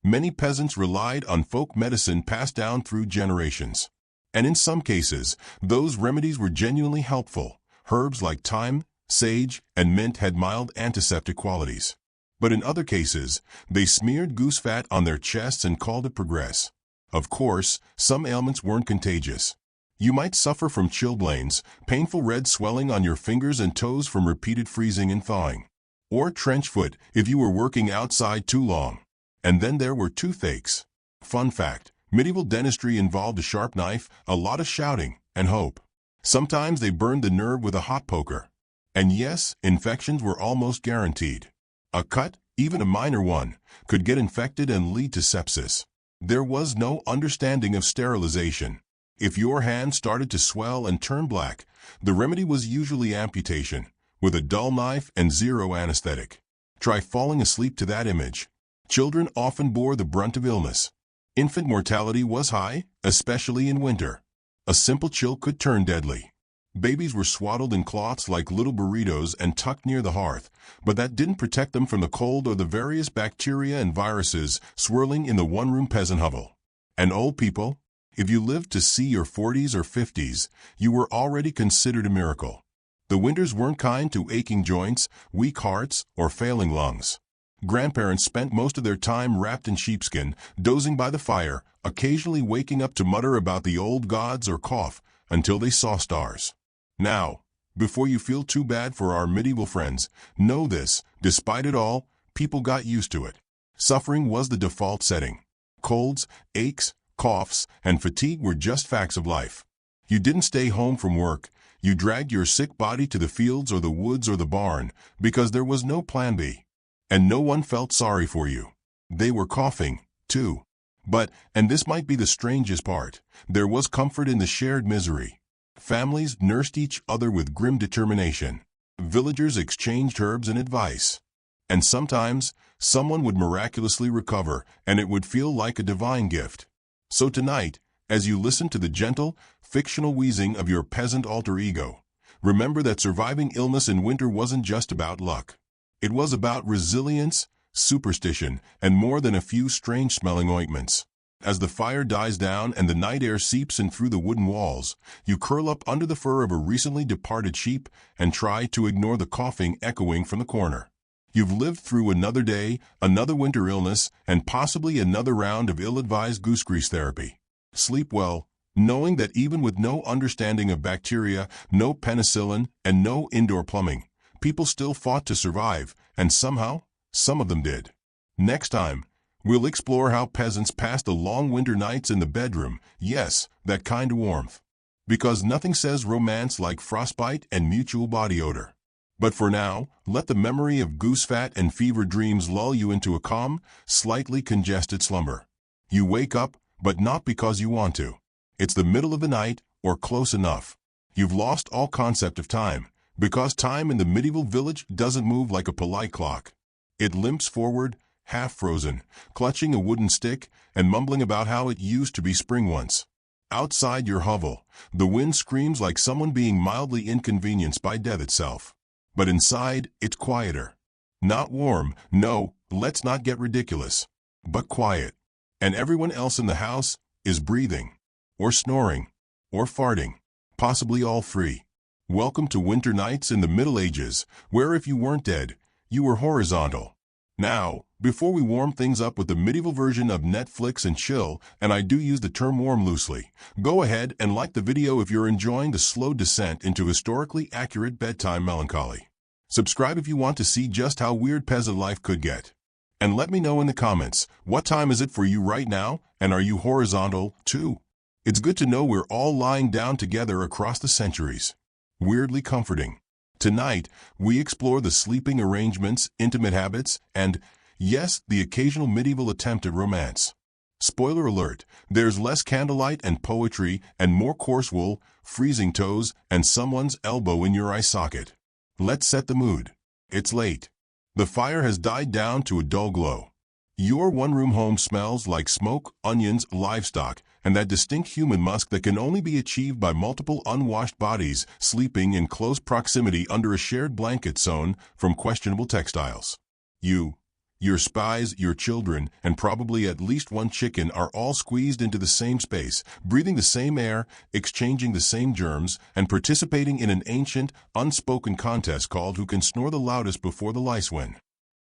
Many peasants relied on folk medicine passed down through generations. And in some cases, those remedies were genuinely helpful. Herbs like thyme, sage, and mint had mild antiseptic qualities. But in other cases, they smeared goose fat on their chests and called it progress. Of course, some ailments weren't contagious. You might suffer from chilblains, painful red swelling on your fingers and toes from repeated freezing and thawing. Or trench foot if you were working outside too long. And then there were toothaches. Fun fact, medieval dentistry involved a sharp knife, a lot of shouting, and hope. Sometimes they burned the nerve with a hot poker. And yes, infections were almost guaranteed. A cut, even a minor one, could get infected and lead to sepsis. There was no understanding of sterilization. If your hand started to swell and turn black, the remedy was usually amputation, with a dull knife and zero anesthetic. Try falling asleep to that image. Children often bore the brunt of illness. Infant mortality was high, especially in winter. A simple chill could turn deadly. Babies were swaddled in cloths like little burritos and tucked near the hearth, but that didn't protect them from the cold or the various bacteria and viruses swirling in the one-room peasant hovel. And old people? If you lived to see your 40s or 50s, you were already considered a miracle. The winters weren't kind to aching joints, weak hearts, or failing lungs. Grandparents spent most of their time wrapped in sheepskin, dozing by the fire, occasionally waking up to mutter about the old gods or cough until they saw stars. Now, before you feel too bad for our medieval friends, know this, despite it all, people got used to it. Suffering was the default setting. Colds, aches, coughs, and fatigue were just facts of life. You didn't stay home from work. You dragged your sick body to the fields or the woods or the barn because there was no plan B. And no one felt sorry for you. They were coughing, too. But, and this might be the strangest part, there was comfort in the shared misery. Families nursed each other with grim determination. Villagers exchanged herbs and advice. And sometimes, someone would miraculously recover, and it would feel like a divine gift. So tonight, as you listen to the gentle, fictional wheezing of your peasant alter ego, remember that surviving illness in winter wasn't just about luck. It was about resilience, superstition, and more than a few strange-smelling ointments. As the fire dies down and the night air seeps in through the wooden walls, you curl up under the fur of a recently departed sheep and try to ignore the coughing echoing from the corner. You've lived through another day, another winter illness, and possibly another round of ill-advised goose grease therapy. Sleep well, knowing that even with no understanding of bacteria, no penicillin, and no indoor plumbing, people still fought to survive, and somehow, some of them did. Next time, we'll explore how peasants passed the long winter nights in the bedroom, yes, that kind of warmth. Because nothing says romance like frostbite and mutual body odor. But for now, let the memory of goose fat and fever dreams lull you into a calm, slightly congested slumber. You wake up, but not because you want to. It's the middle of the night, or close enough. You've lost all concept of time, because time in the medieval village doesn't move like a polite clock. It limps forward, half frozen, clutching a wooden stick and mumbling about how it used to be spring once. Outside your hovel, the wind screams like someone being mildly inconvenienced by death itself. But inside, it's quieter. Not warm, no, let's not get ridiculous. But quiet. And everyone else in the house is breathing, or snoring, or farting, possibly all three. Welcome to winter nights in the Middle Ages, where if you weren't dead, you were horizontal. Now, before we warm things up with the medieval version of Netflix and chill, and I do use the term warm loosely, go ahead and like the video if you're enjoying the slow descent into historically accurate bedtime melancholy. Subscribe if you want to see just how weird peasant life could get. And let me know in the comments, what time is it for you right now, and are you horizontal, too? It's good to know we're all lying down together across the centuries. Weirdly comforting. Tonight, we explore the sleeping arrangements, intimate habits, and, yes, the occasional medieval attempt at romance. Spoiler alert, there's less candlelight and poetry and more coarse wool, freezing toes, and someone's elbow in your eye socket. Let's set the mood. It's late. The fire has died down to a dull glow. Your one-room home smells like smoke, onions, livestock, and that distinct human musk that can only be achieved by multiple unwashed bodies sleeping in close proximity under a shared blanket sewn from questionable textiles. You Your spies, your children, and probably at least one chicken are all squeezed into the same space, breathing the same air, exchanging the same germs, and participating in an ancient, unspoken contest called Who Can Snore the Loudest Before the Lice Win.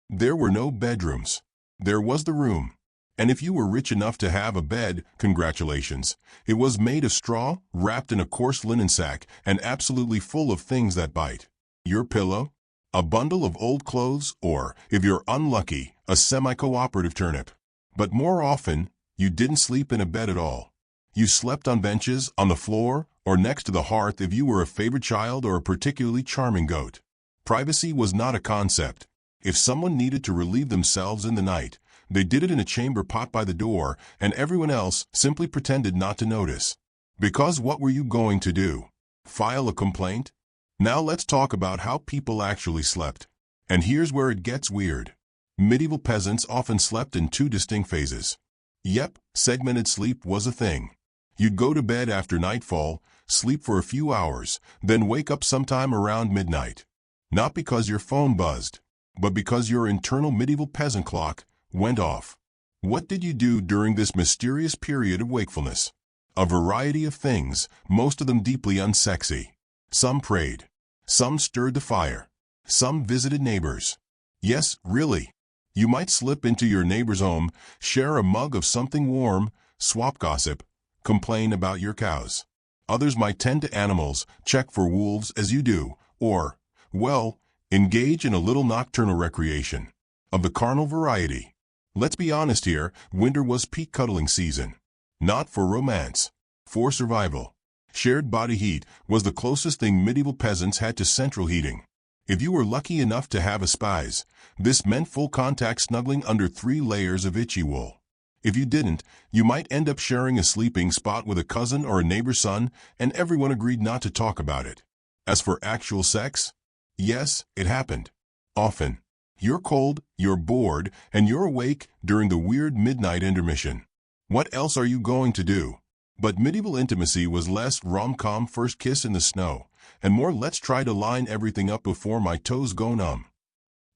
There were no bedrooms. There was the room. And if you were rich enough to have a bed, congratulations. It was made of straw, wrapped in a coarse linen sack, and absolutely full of things that bite. Your pillow? A bundle of old clothes, or, if you're unlucky, a semi-cooperative turnip. But more often, you didn't sleep in a bed at all. You slept on benches, on the floor, or next to the hearth if you were a favorite child or a particularly charming goat. Privacy was not a concept. If someone needed to relieve themselves in the night, they did it in a chamber pot by the door, and everyone else simply pretended not to notice. Because what were you going to do? File a complaint? Now let's talk about how people actually slept. And here's where it gets weird. Medieval peasants often slept in two distinct phases. Yep, segmented sleep was a thing. You'd go to bed after nightfall, sleep for a few hours, then wake up sometime around midnight. Not because your phone buzzed, but because your internal medieval peasant clock went off. What did you do during this mysterious period of wakefulness? A variety of things, most of them deeply unsexy. Some prayed. Some stirred the fire. Some visited neighbors. Yes, really. You might slip into your neighbor's home, share a mug of something warm, swap gossip, complain about your cows. Others might tend to animals, check for wolves as you do, or, well, engage in a little nocturnal recreation. Of the carnal variety. Let's be honest here, winter was peak cuddling season. Not for romance. For survival. Shared body heat was the closest thing medieval peasants had to central heating. If you were lucky enough to have a spies, this meant full contact snuggling under 3 layers of itchy wool. If you didn't, you might end up sharing a sleeping spot with a cousin or a neighbor's son, and everyone agreed not to talk about it. As for actual sex, yes, it happened. Often. You're cold, you're bored, and you're awake during the weird midnight intermission. What else are you going to do? But medieval intimacy was less rom-com first kiss in the snow, and more let's try to line everything up before my toes go numb.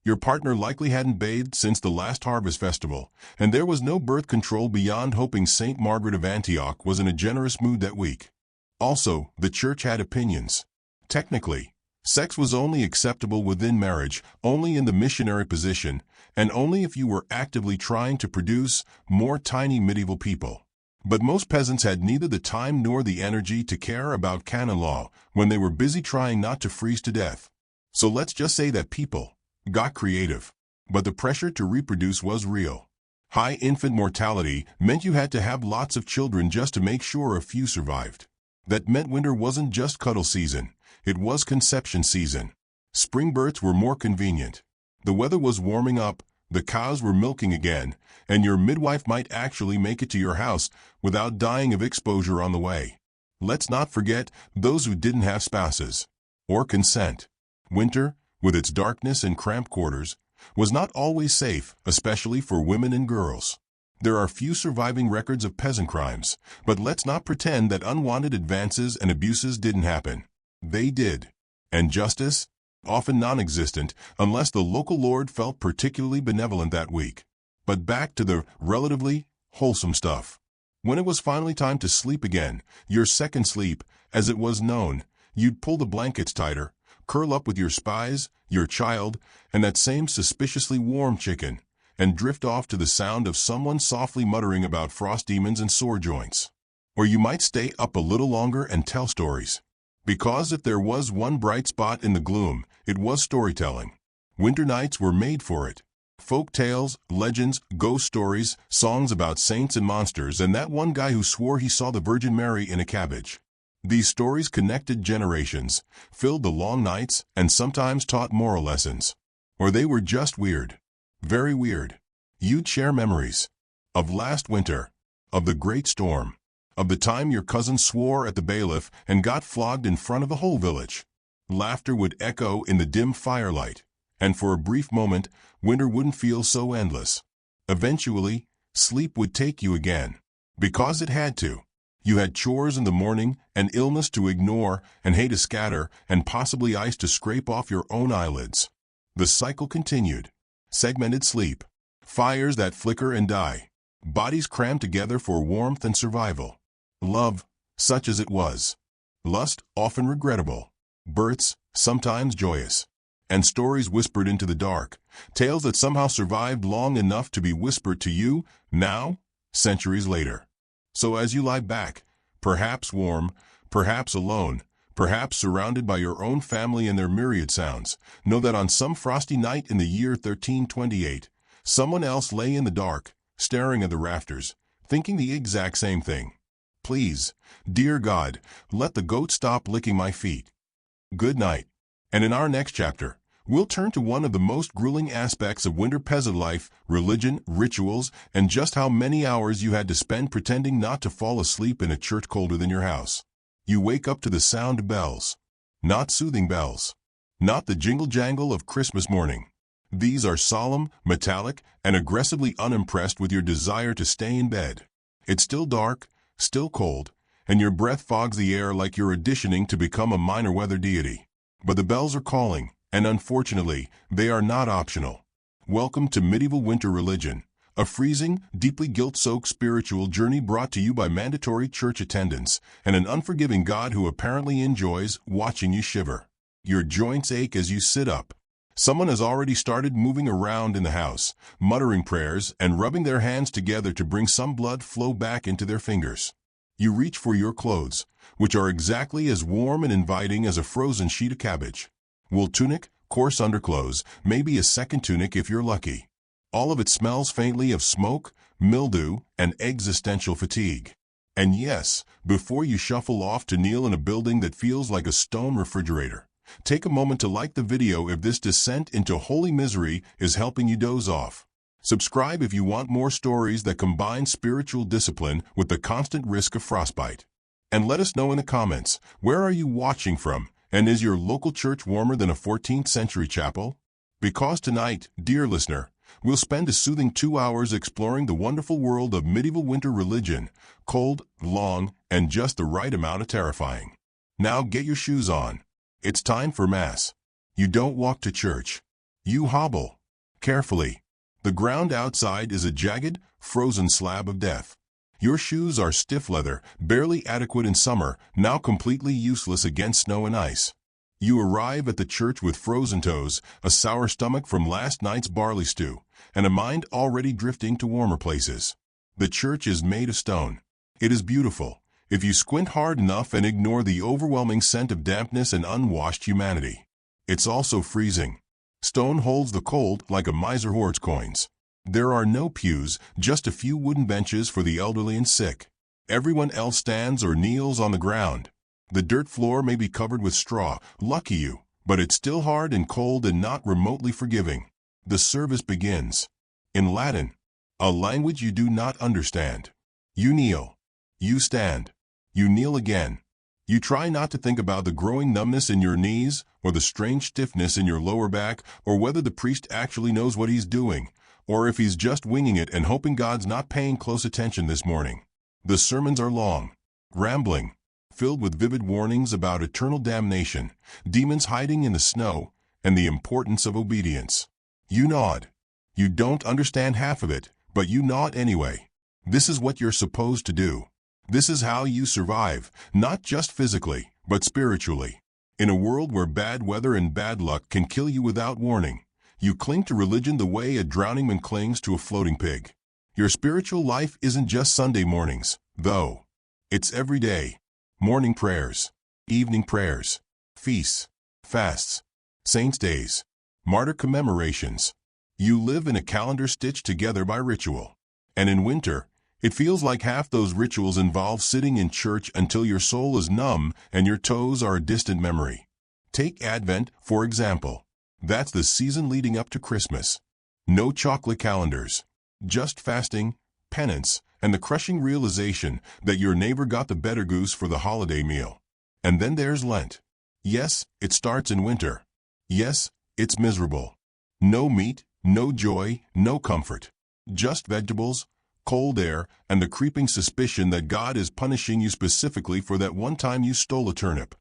Your partner likely hadn't bathed since the last harvest festival, and there was no birth control beyond hoping St. Margaret of Antioch was in a generous mood that week. Also, the church had opinions. Technically, sex was only acceptable within marriage, only in the missionary position, and only if you were actively trying to produce more tiny medieval people. But most peasants had neither the time nor the energy to care about canon law when they were busy trying not to freeze to death. So let's just say that people got creative. But the pressure to reproduce was real. High infant mortality meant you had to have lots of children just to make sure a few survived. That meant winter wasn't just cuddle season, it was conception season. Spring births were more convenient. The weather was warming up, the cows were milking again, and your midwife might actually make it to your house without dying of exposure on the way. Let's not forget those who didn't have spouses or consent. Winter, with its darkness and cramped quarters, was not always safe, especially for women and girls. There are few surviving records of peasant crimes, but let's not pretend that unwanted advances and abuses didn't happen. They did. And justice? Often non-existent, unless the local lord felt particularly benevolent that week. But back to the relatively wholesome stuff. When it was finally time to sleep again, your second sleep, as it was known, you'd pull the blankets tighter, curl up with your spies, your child, and that same suspiciously warm chicken, and drift off to the sound of someone softly muttering about frost demons and sore joints. Or you might stay up a little longer and tell stories. Because if there was one bright spot in the gloom, it was storytelling. Winter nights were made for it. Folk tales, legends, ghost stories, songs about saints and monsters, and that one guy who swore he saw the Virgin Mary in a cabbage. These stories connected generations, filled the long nights, and sometimes taught moral lessons. Or they were just weird. Very weird. You'd share memories. Of last winter. Of the great storm. Of the time your cousin swore at the bailiff and got flogged in front of the whole village. Laughter would echo in the dim firelight, and for a brief moment, winter wouldn't feel so endless. Eventually, sleep would take you again. Because it had to. You had chores in the morning, and illness to ignore, and hay to scatter, and possibly ice to scrape off your own eyelids. The cycle continued. Segmented sleep. fires that flicker and die, bodies crammed together for warmth and survival. Love, such as it was. Lust, often regrettable. Births, sometimes joyous. And stories whispered into the dark, tales that somehow survived long enough to be whispered to you, now, centuries later. So as you lie back, perhaps warm, perhaps alone, perhaps surrounded by your own family and their myriad sounds, know that on some frosty night in the year 1328, someone else lay in the dark, staring at the rafters, thinking the exact same thing. Please, dear God, let the goat stop licking my feet. Good night. And in our next chapter, we'll turn to one of the most grueling aspects of winter peasant life, religion, rituals, and just how many hours you had to spend pretending not to fall asleep in a church colder than your house. You wake up to the sound of bells. Not soothing bells. Not the jingle-jangle of Christmas morning. These are solemn, metallic, and aggressively unimpressed with your desire to stay in bed. It's still dark, still cold, and your breath fogs the air like you're auditioning to become a minor weather deity. But the bells are calling, and unfortunately, they are not optional. Welcome to medieval winter religion, a freezing, deeply guilt-soaked spiritual journey brought to you by mandatory church attendance and an unforgiving God who apparently enjoys watching you shiver. Your joints ache as you sit up. Someone has already started moving around in the house, muttering prayers and rubbing their hands together to bring some blood flow back into their fingers. You reach for your clothes, which are exactly as warm and inviting as a frozen sheet of cabbage. Wool tunic, coarse underclothes, maybe a second tunic if you're lucky. All of it smells faintly of smoke, mildew, and existential fatigue. And yes, before you shuffle off to kneel in a building that feels like a stone refrigerator, take a moment to like the video if this descent into holy misery is helping you doze off. Subscribe if you want more stories that combine spiritual discipline with the constant risk of frostbite. And let us know in the comments, where are you watching from, and is your local church warmer than a 14th century chapel? Because tonight, dear listener, we'll spend a soothing 2 hours exploring the wonderful world of medieval winter religion, cold, long, and just the right amount of terrifying. Now get your shoes on. It's time for Mass. You don't walk to church. You hobble. Carefully. The ground outside is a jagged, frozen slab of death. Your shoes are stiff leather, barely adequate in summer, now completely useless against snow and ice. You arrive at the church with frozen toes, a sour stomach from last night's barley stew, and a mind already drifting to warmer places. The church is made of stone. It is beautiful, if you squint hard enough and ignore the overwhelming scent of dampness and unwashed humanity. It's also freezing. Stone holds the cold like a miser hoards coins. There are no pews, just a few wooden benches for the elderly and sick. Everyone else stands or kneels on the ground. The dirt floor may be covered with straw, lucky you, but it's still hard and cold and not remotely forgiving. The service begins. In Latin, a language you do not understand. You kneel. You stand. You kneel again. You try not to think about the growing numbness in your knees, or the strange stiffness in your lower back, or whether the priest actually knows what he's doing, or if he's just winging it and hoping God's not paying close attention this morning. The sermons are long, rambling, filled with vivid warnings about eternal damnation, demons hiding in the snow, and the importance of obedience. You nod. You don't understand half of it, but you nod anyway. This is what you're supposed to do. This is how you survive, not just physically, but spiritually. In a world where bad weather and bad luck can kill you without warning, you cling to religion the way a drowning man clings to a floating pig. Your spiritual life isn't just Sunday mornings, though. It's every day. Morning prayers, evening prayers, feasts, fasts, saints' days, martyr commemorations. You live in a calendar stitched together by ritual. And in winter, it feels like half those rituals involve sitting in church until your soul is numb and your toes are a distant memory. Take Advent, for example. That's the season leading up to Christmas. No chocolate calendars. Just fasting, penance, and the crushing realization that your neighbor got the better goose for the holiday meal. And then there's Lent. Yes, it starts in winter. Yes, it's miserable. No meat, no joy, no comfort. Just vegetables, cold air, and the creeping suspicion that God is punishing you specifically for that one time you stole a turnip.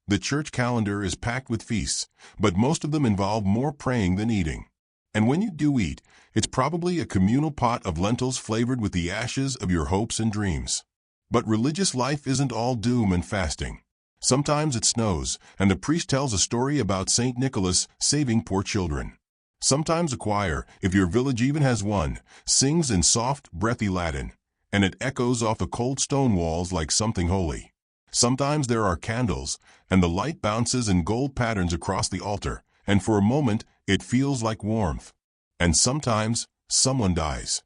The church calendar is packed with feasts, but most of them involve more praying than eating. And when you do eat, it's probably a communal pot of lentils flavored with the ashes of your hopes and dreams. But religious life isn't all doom and fasting. Sometimes it snows, and the priest tells a story about St. Nicholas saving poor children. Sometimes a choir, if your village even has one, sings in soft, breathy Latin, and it echoes off the cold stone walls like something holy. Sometimes there are candles, and the light bounces in gold patterns across the altar, and for a moment it feels like warmth. And sometimes someone dies.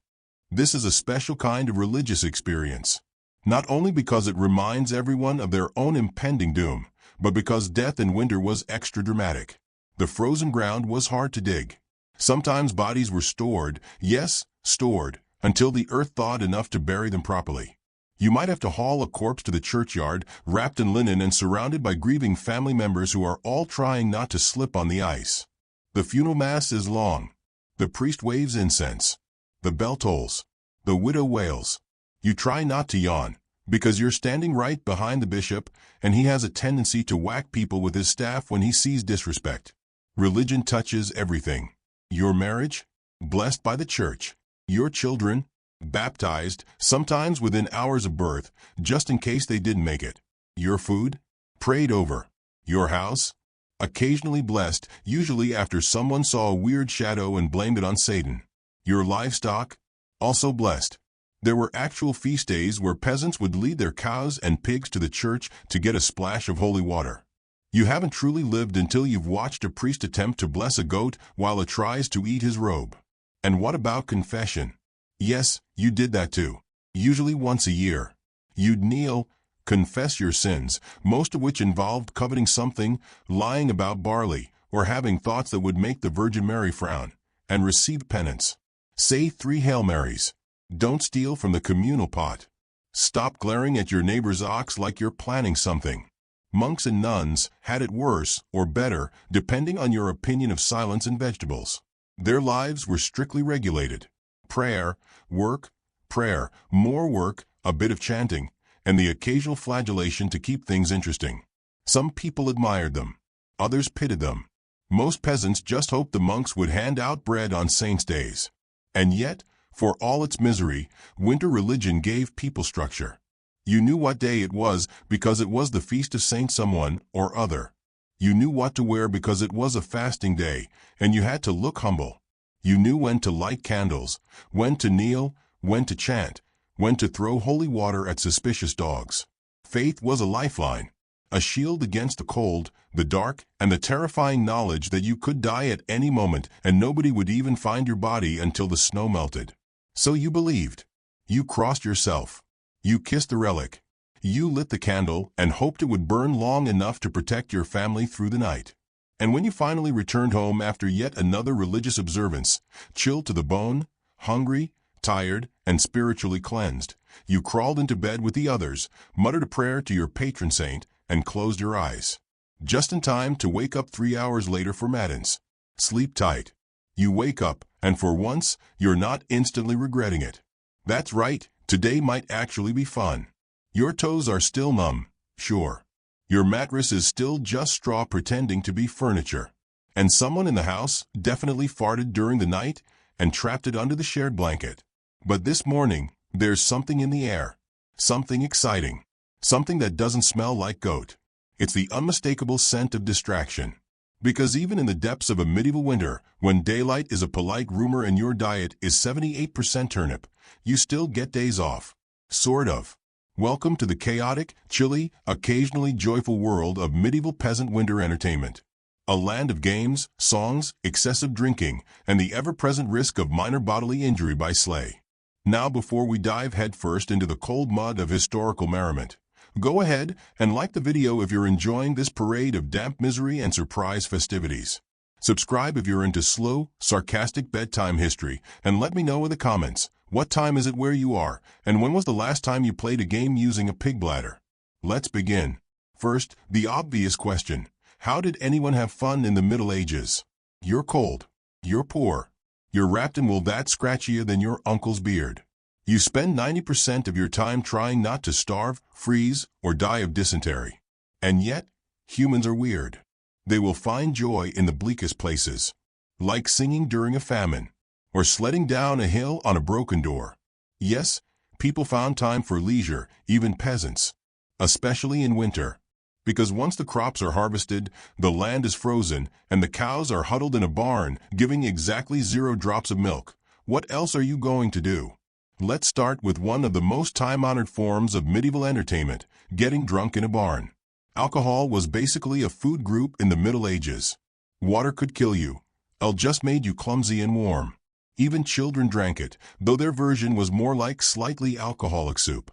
This is a special kind of religious experience, not only because it reminds everyone of their own impending doom, but because death in winter was extra dramatic. The frozen ground was hard to dig. Sometimes bodies were stored, yes, stored, until the earth thawed enough to bury them properly. You might have to haul a corpse to the churchyard, wrapped in linen and surrounded by grieving family members who are all trying not to slip on the ice. The funeral mass is long. The priest waves incense. The bell tolls. The widow wails. You try not to yawn, because you're standing right behind the bishop, and he has a tendency to whack people with his staff when he sees disrespect. Religion touches everything. Your marriage, blessed by the church. Your children, baptized, sometimes within hours of birth, just in case they didn't make it. Your food, prayed over. Your house, occasionally blessed, usually after someone saw a weird shadow and blamed it on Satan. Your livestock, also blessed. There were actual feast days where peasants would lead their cows and pigs to the church to get a splash of holy water. You haven't truly lived until you've watched a priest attempt to bless a goat while it tries to eat his robe. And what about confession? Yes, you did that too. Usually once a year. You'd kneel, confess your sins, most of which involved coveting something, lying about barley, or having thoughts that would make the Virgin Mary frown, and receive penance. Say 3 Hail Marys. Don't steal from the communal pot. Stop glaring at your neighbor's ox like you're planning something. Monks and nuns had it worse or better, depending on your opinion of silence and vegetables. Their lives were strictly regulated. Prayer, work, prayer, more work, a bit of chanting, and the occasional flagellation to keep things interesting. Some people admired them. Others pitied them. Most peasants just hoped the monks would hand out bread on saints' days. And yet, for all its misery, winter religion gave people structure. You knew what day it was because it was the feast of Saint someone or other. You knew what to wear because it was a fasting day, and you had to look humble. You knew when to light candles, when to kneel, when to chant, when to throw holy water at suspicious dogs. Faith was a lifeline, a shield against the cold, the dark, and the terrifying knowledge that you could die at any moment and nobody would even find your body until the snow melted. So you believed. You crossed yourself. You kissed the relic. You lit the candle and hoped it would burn long enough to protect your family through the night. And when you finally returned home after yet another religious observance, chilled to the bone, hungry, tired, and spiritually cleansed, you crawled into bed with the others, muttered a prayer to your patron saint, and closed your eyes. Just in time to wake up 3 hours later for matins. Sleep tight. You wake up, and for once, you're not instantly regretting it. That's right, today might actually be fun. Your toes are still numb, sure. Your mattress is still just straw pretending to be furniture. And someone in the house definitely farted during the night and trapped it under the shared blanket. But this morning, there's something in the air. Something exciting. Something that doesn't smell like goat. It's the unmistakable scent of distraction. Because even in the depths of a medieval winter, when daylight is a polite rumor and your diet is 78% turnip, you still get days off. Sort of. Welcome to the chaotic, chilly, occasionally joyful world of medieval peasant winter entertainment. A land of games, songs, excessive drinking, and the ever-present risk of minor bodily injury by sleigh. Now before we dive headfirst into the cold mud of historical merriment, go ahead and like the video if you're enjoying this parade of damp misery and surprise festivities. Subscribe if you're into slow, sarcastic bedtime history, and let me know in the comments, what time is it where you are, and when was the last time you played a game using a pig bladder? Let's begin. First, the obvious question. How did anyone have fun in the Middle Ages? You're cold. You're poor. You're wrapped in wool that's scratchier than your uncle's beard. You spend 90% of your time trying not to starve, freeze, or die of dysentery. And yet, humans are weird. They will find joy in the bleakest places. like singing during a famine, or sledding down a hill on a broken door. Yes, people found time for leisure, even peasants, especially in winter. Because once the crops are harvested, the land is frozen, and the cows are huddled in a barn, giving exactly 0 drops of milk. What else are you going to do? Let's start with one of the most time-honored forms of medieval entertainment, getting drunk in a barn. Alcohol was basically a food group in the Middle Ages. Water could kill you. Ale just made you clumsy and warm. Even children drank it, though their version was more like slightly alcoholic soup.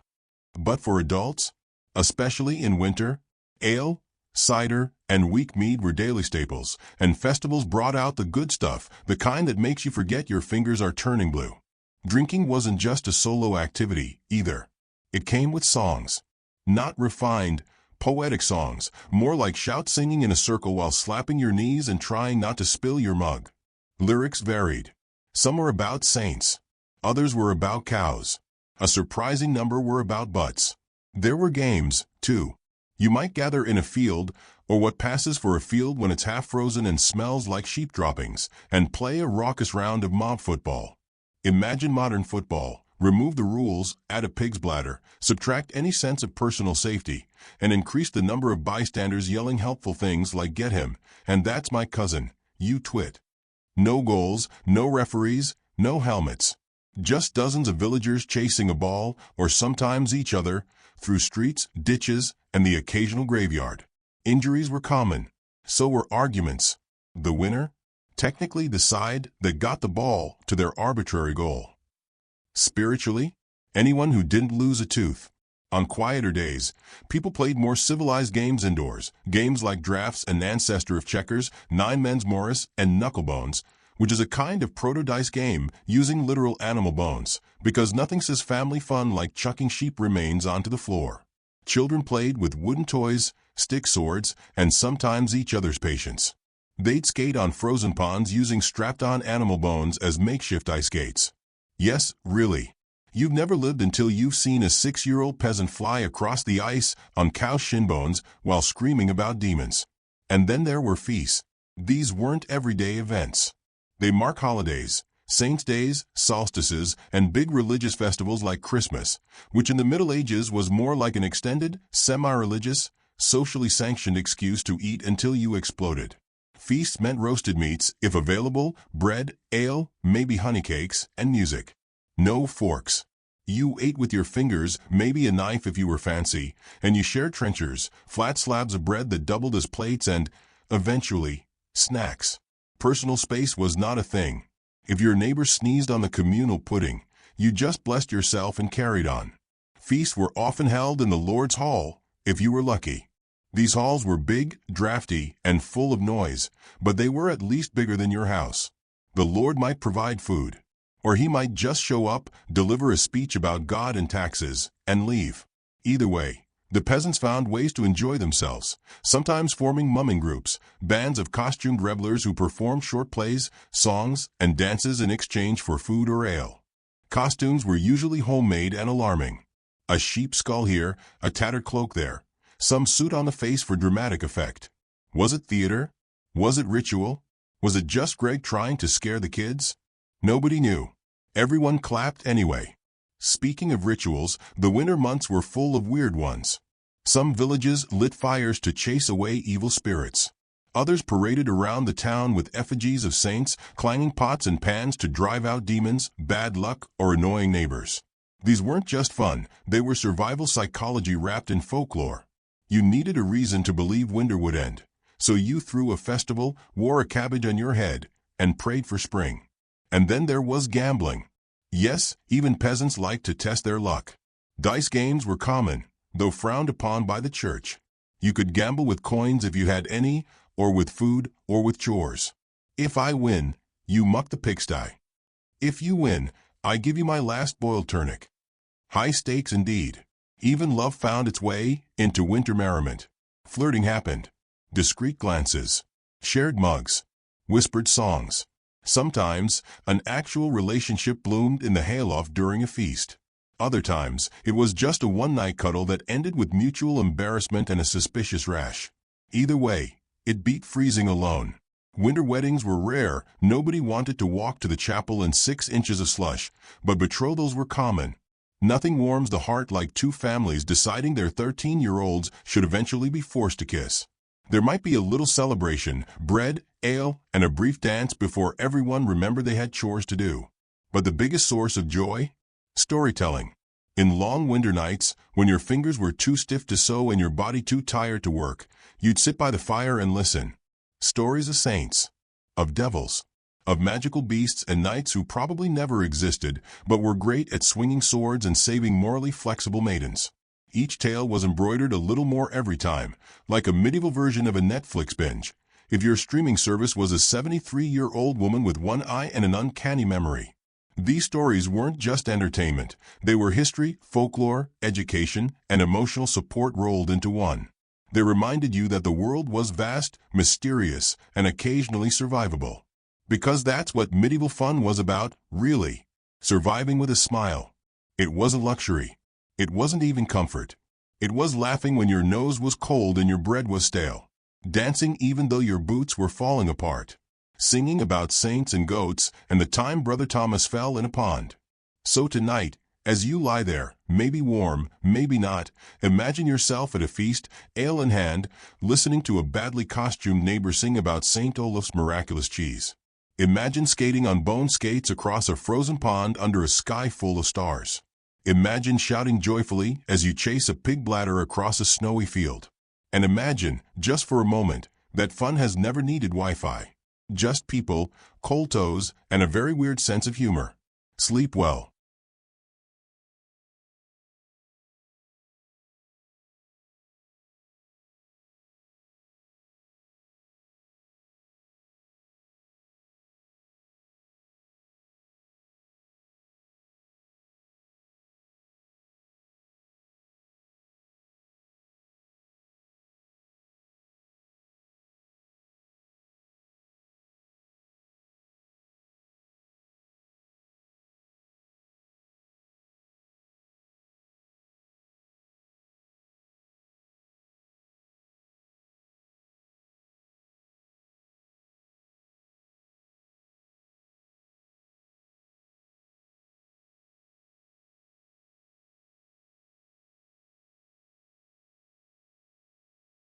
But for adults, especially in winter, ale, cider, and weak mead were daily staples, and festivals brought out the good stuff, the kind that makes you forget your fingers are turning blue. Drinking wasn't just a solo activity, either. It came with songs. Not refined, poetic songs, more like shout singing in a circle while slapping your knees and trying not to spill your mug. Lyrics varied. Some were about saints. Others were about cows. A surprising number were about butts. There were games, too. You might gather in a field, or what passes for a field when it's half frozen and smells like sheep droppings, and play a raucous round of mob football. Imagine modern football. Remove the rules, add a pig's bladder, subtract any sense of personal safety, and increase the number of bystanders yelling helpful things like "Get him," and "That's my cousin, you twit." No goals, no referees, no helmets. Just dozens of villagers chasing a ball, or sometimes each other, through streets, ditches, and the occasional graveyard. Injuries were common. So were arguments. The winner? Technically the side that got the ball to their arbitrary goal. Spiritually, anyone who didn't lose a tooth. On quieter days, people played more civilized games indoors, games like drafts and ancestor of checkers, nine men's Morris, and knucklebones, which is a kind of proto-dice game using literal animal bones, because nothing says family fun like chucking sheep remains onto the floor. Children played with wooden toys, stick swords, and sometimes each other's patience. They'd skate on frozen ponds using strapped-on animal bones as makeshift ice skates. Yes, really. You've never lived until you've seen a 6-year-old peasant fly across the ice on cow shin bones while screaming about demons. And then there were feasts. These weren't everyday events. They mark holidays, saints' days, solstices, and big religious festivals like Christmas, which in the Middle Ages was more like an extended, semi-religious, socially sanctioned excuse to eat until you exploded. Feasts meant roasted meats, if available, bread, ale, maybe honey cakes, and music. No forks. You ate with your fingers, maybe a knife if you were fancy, and you shared trenchers, flat slabs of bread that doubled as plates and, eventually, snacks. Personal space was not a thing. If your neighbor sneezed on the communal pudding, you just blessed yourself and carried on. Feasts were often held in the Lord's Hall, if you were lucky. These halls were big, drafty, and full of noise, but they were at least bigger than your house. The Lord might provide food, or he might just show up, deliver a speech about God and taxes, and leave. Either way, the peasants found ways to enjoy themselves, sometimes forming mumming groups, bands of costumed revelers who performed short plays, songs, and dances in exchange for food or ale. Costumes were usually homemade and alarming. A sheep skull here, a tattered cloak there. Some suit on the face for dramatic effect. Was it theater? Was it ritual? Was it just Greg trying to scare the kids? Nobody knew. Everyone clapped anyway. Speaking of rituals, the winter months were full of weird ones. Some villages lit fires to chase away evil spirits. Others paraded around the town with effigies of saints, clanging pots and pans to drive out demons, bad luck, or annoying neighbors. These weren't just fun, they were survival psychology wrapped in folklore. You needed a reason to believe winter would end, so you threw a festival, wore a cabbage on your head, and prayed for spring. And then there was gambling. Yes, even peasants liked to test their luck. Dice games were common, though frowned upon by the church. You could gamble with coins if you had any, or with food, or with chores. If I win, you muck the pigsty. If you win, I give you my last boiled turnip. High stakes indeed. Even love found its way into winter merriment. Flirting happened. Discreet glances. Shared mugs. Whispered songs. Sometimes, an actual relationship bloomed in the hayloft during a feast. Other times, it was just a one-night cuddle that ended with mutual embarrassment and a suspicious rash. Either way, it beat freezing alone. Winter weddings were rare. Nobody wanted to walk to the chapel in 6 inches of slush, but betrothals were common. Nothing warms the heart like two families deciding their 13-year-olds should eventually be forced to kiss. There might be a little celebration, bread, ale, and a brief dance before everyone remembered they had chores to do. But the biggest source of joy? Storytelling. In long winter nights, when your fingers were too stiff to sew and your body too tired to work, you'd sit by the fire and listen. Stories of saints, of devils, of magical beasts and knights who probably never existed, but were great at swinging swords and saving morally flexible maidens. Each tale was embroidered a little more every time, like a medieval version of a Netflix binge, if your streaming service was a 73-year-old woman with one eye and an uncanny memory. These stories weren't just entertainment. They were history, folklore, education, and emotional support rolled into one. They reminded you that the world was vast, mysterious, and occasionally survivable. Because that's what medieval fun was about, really. Surviving with a smile. It was a luxury. It wasn't even comfort. It was laughing when your nose was cold and your bread was stale. Dancing even though your boots were falling apart. Singing about saints and goats and the time Brother Thomas fell in a pond. So tonight, as you lie there, maybe warm, maybe not, imagine yourself at a feast, ale in hand, listening to a badly costumed neighbor sing about St. Olaf's miraculous cheese. Imagine skating on bone skates across a frozen pond under a sky full of stars. Imagine shouting joyfully as you chase a pig bladder across a snowy field. And imagine, just for a moment, that fun has never needed Wi-Fi. Just people, cold toes, and a very weird sense of humor. Sleep well.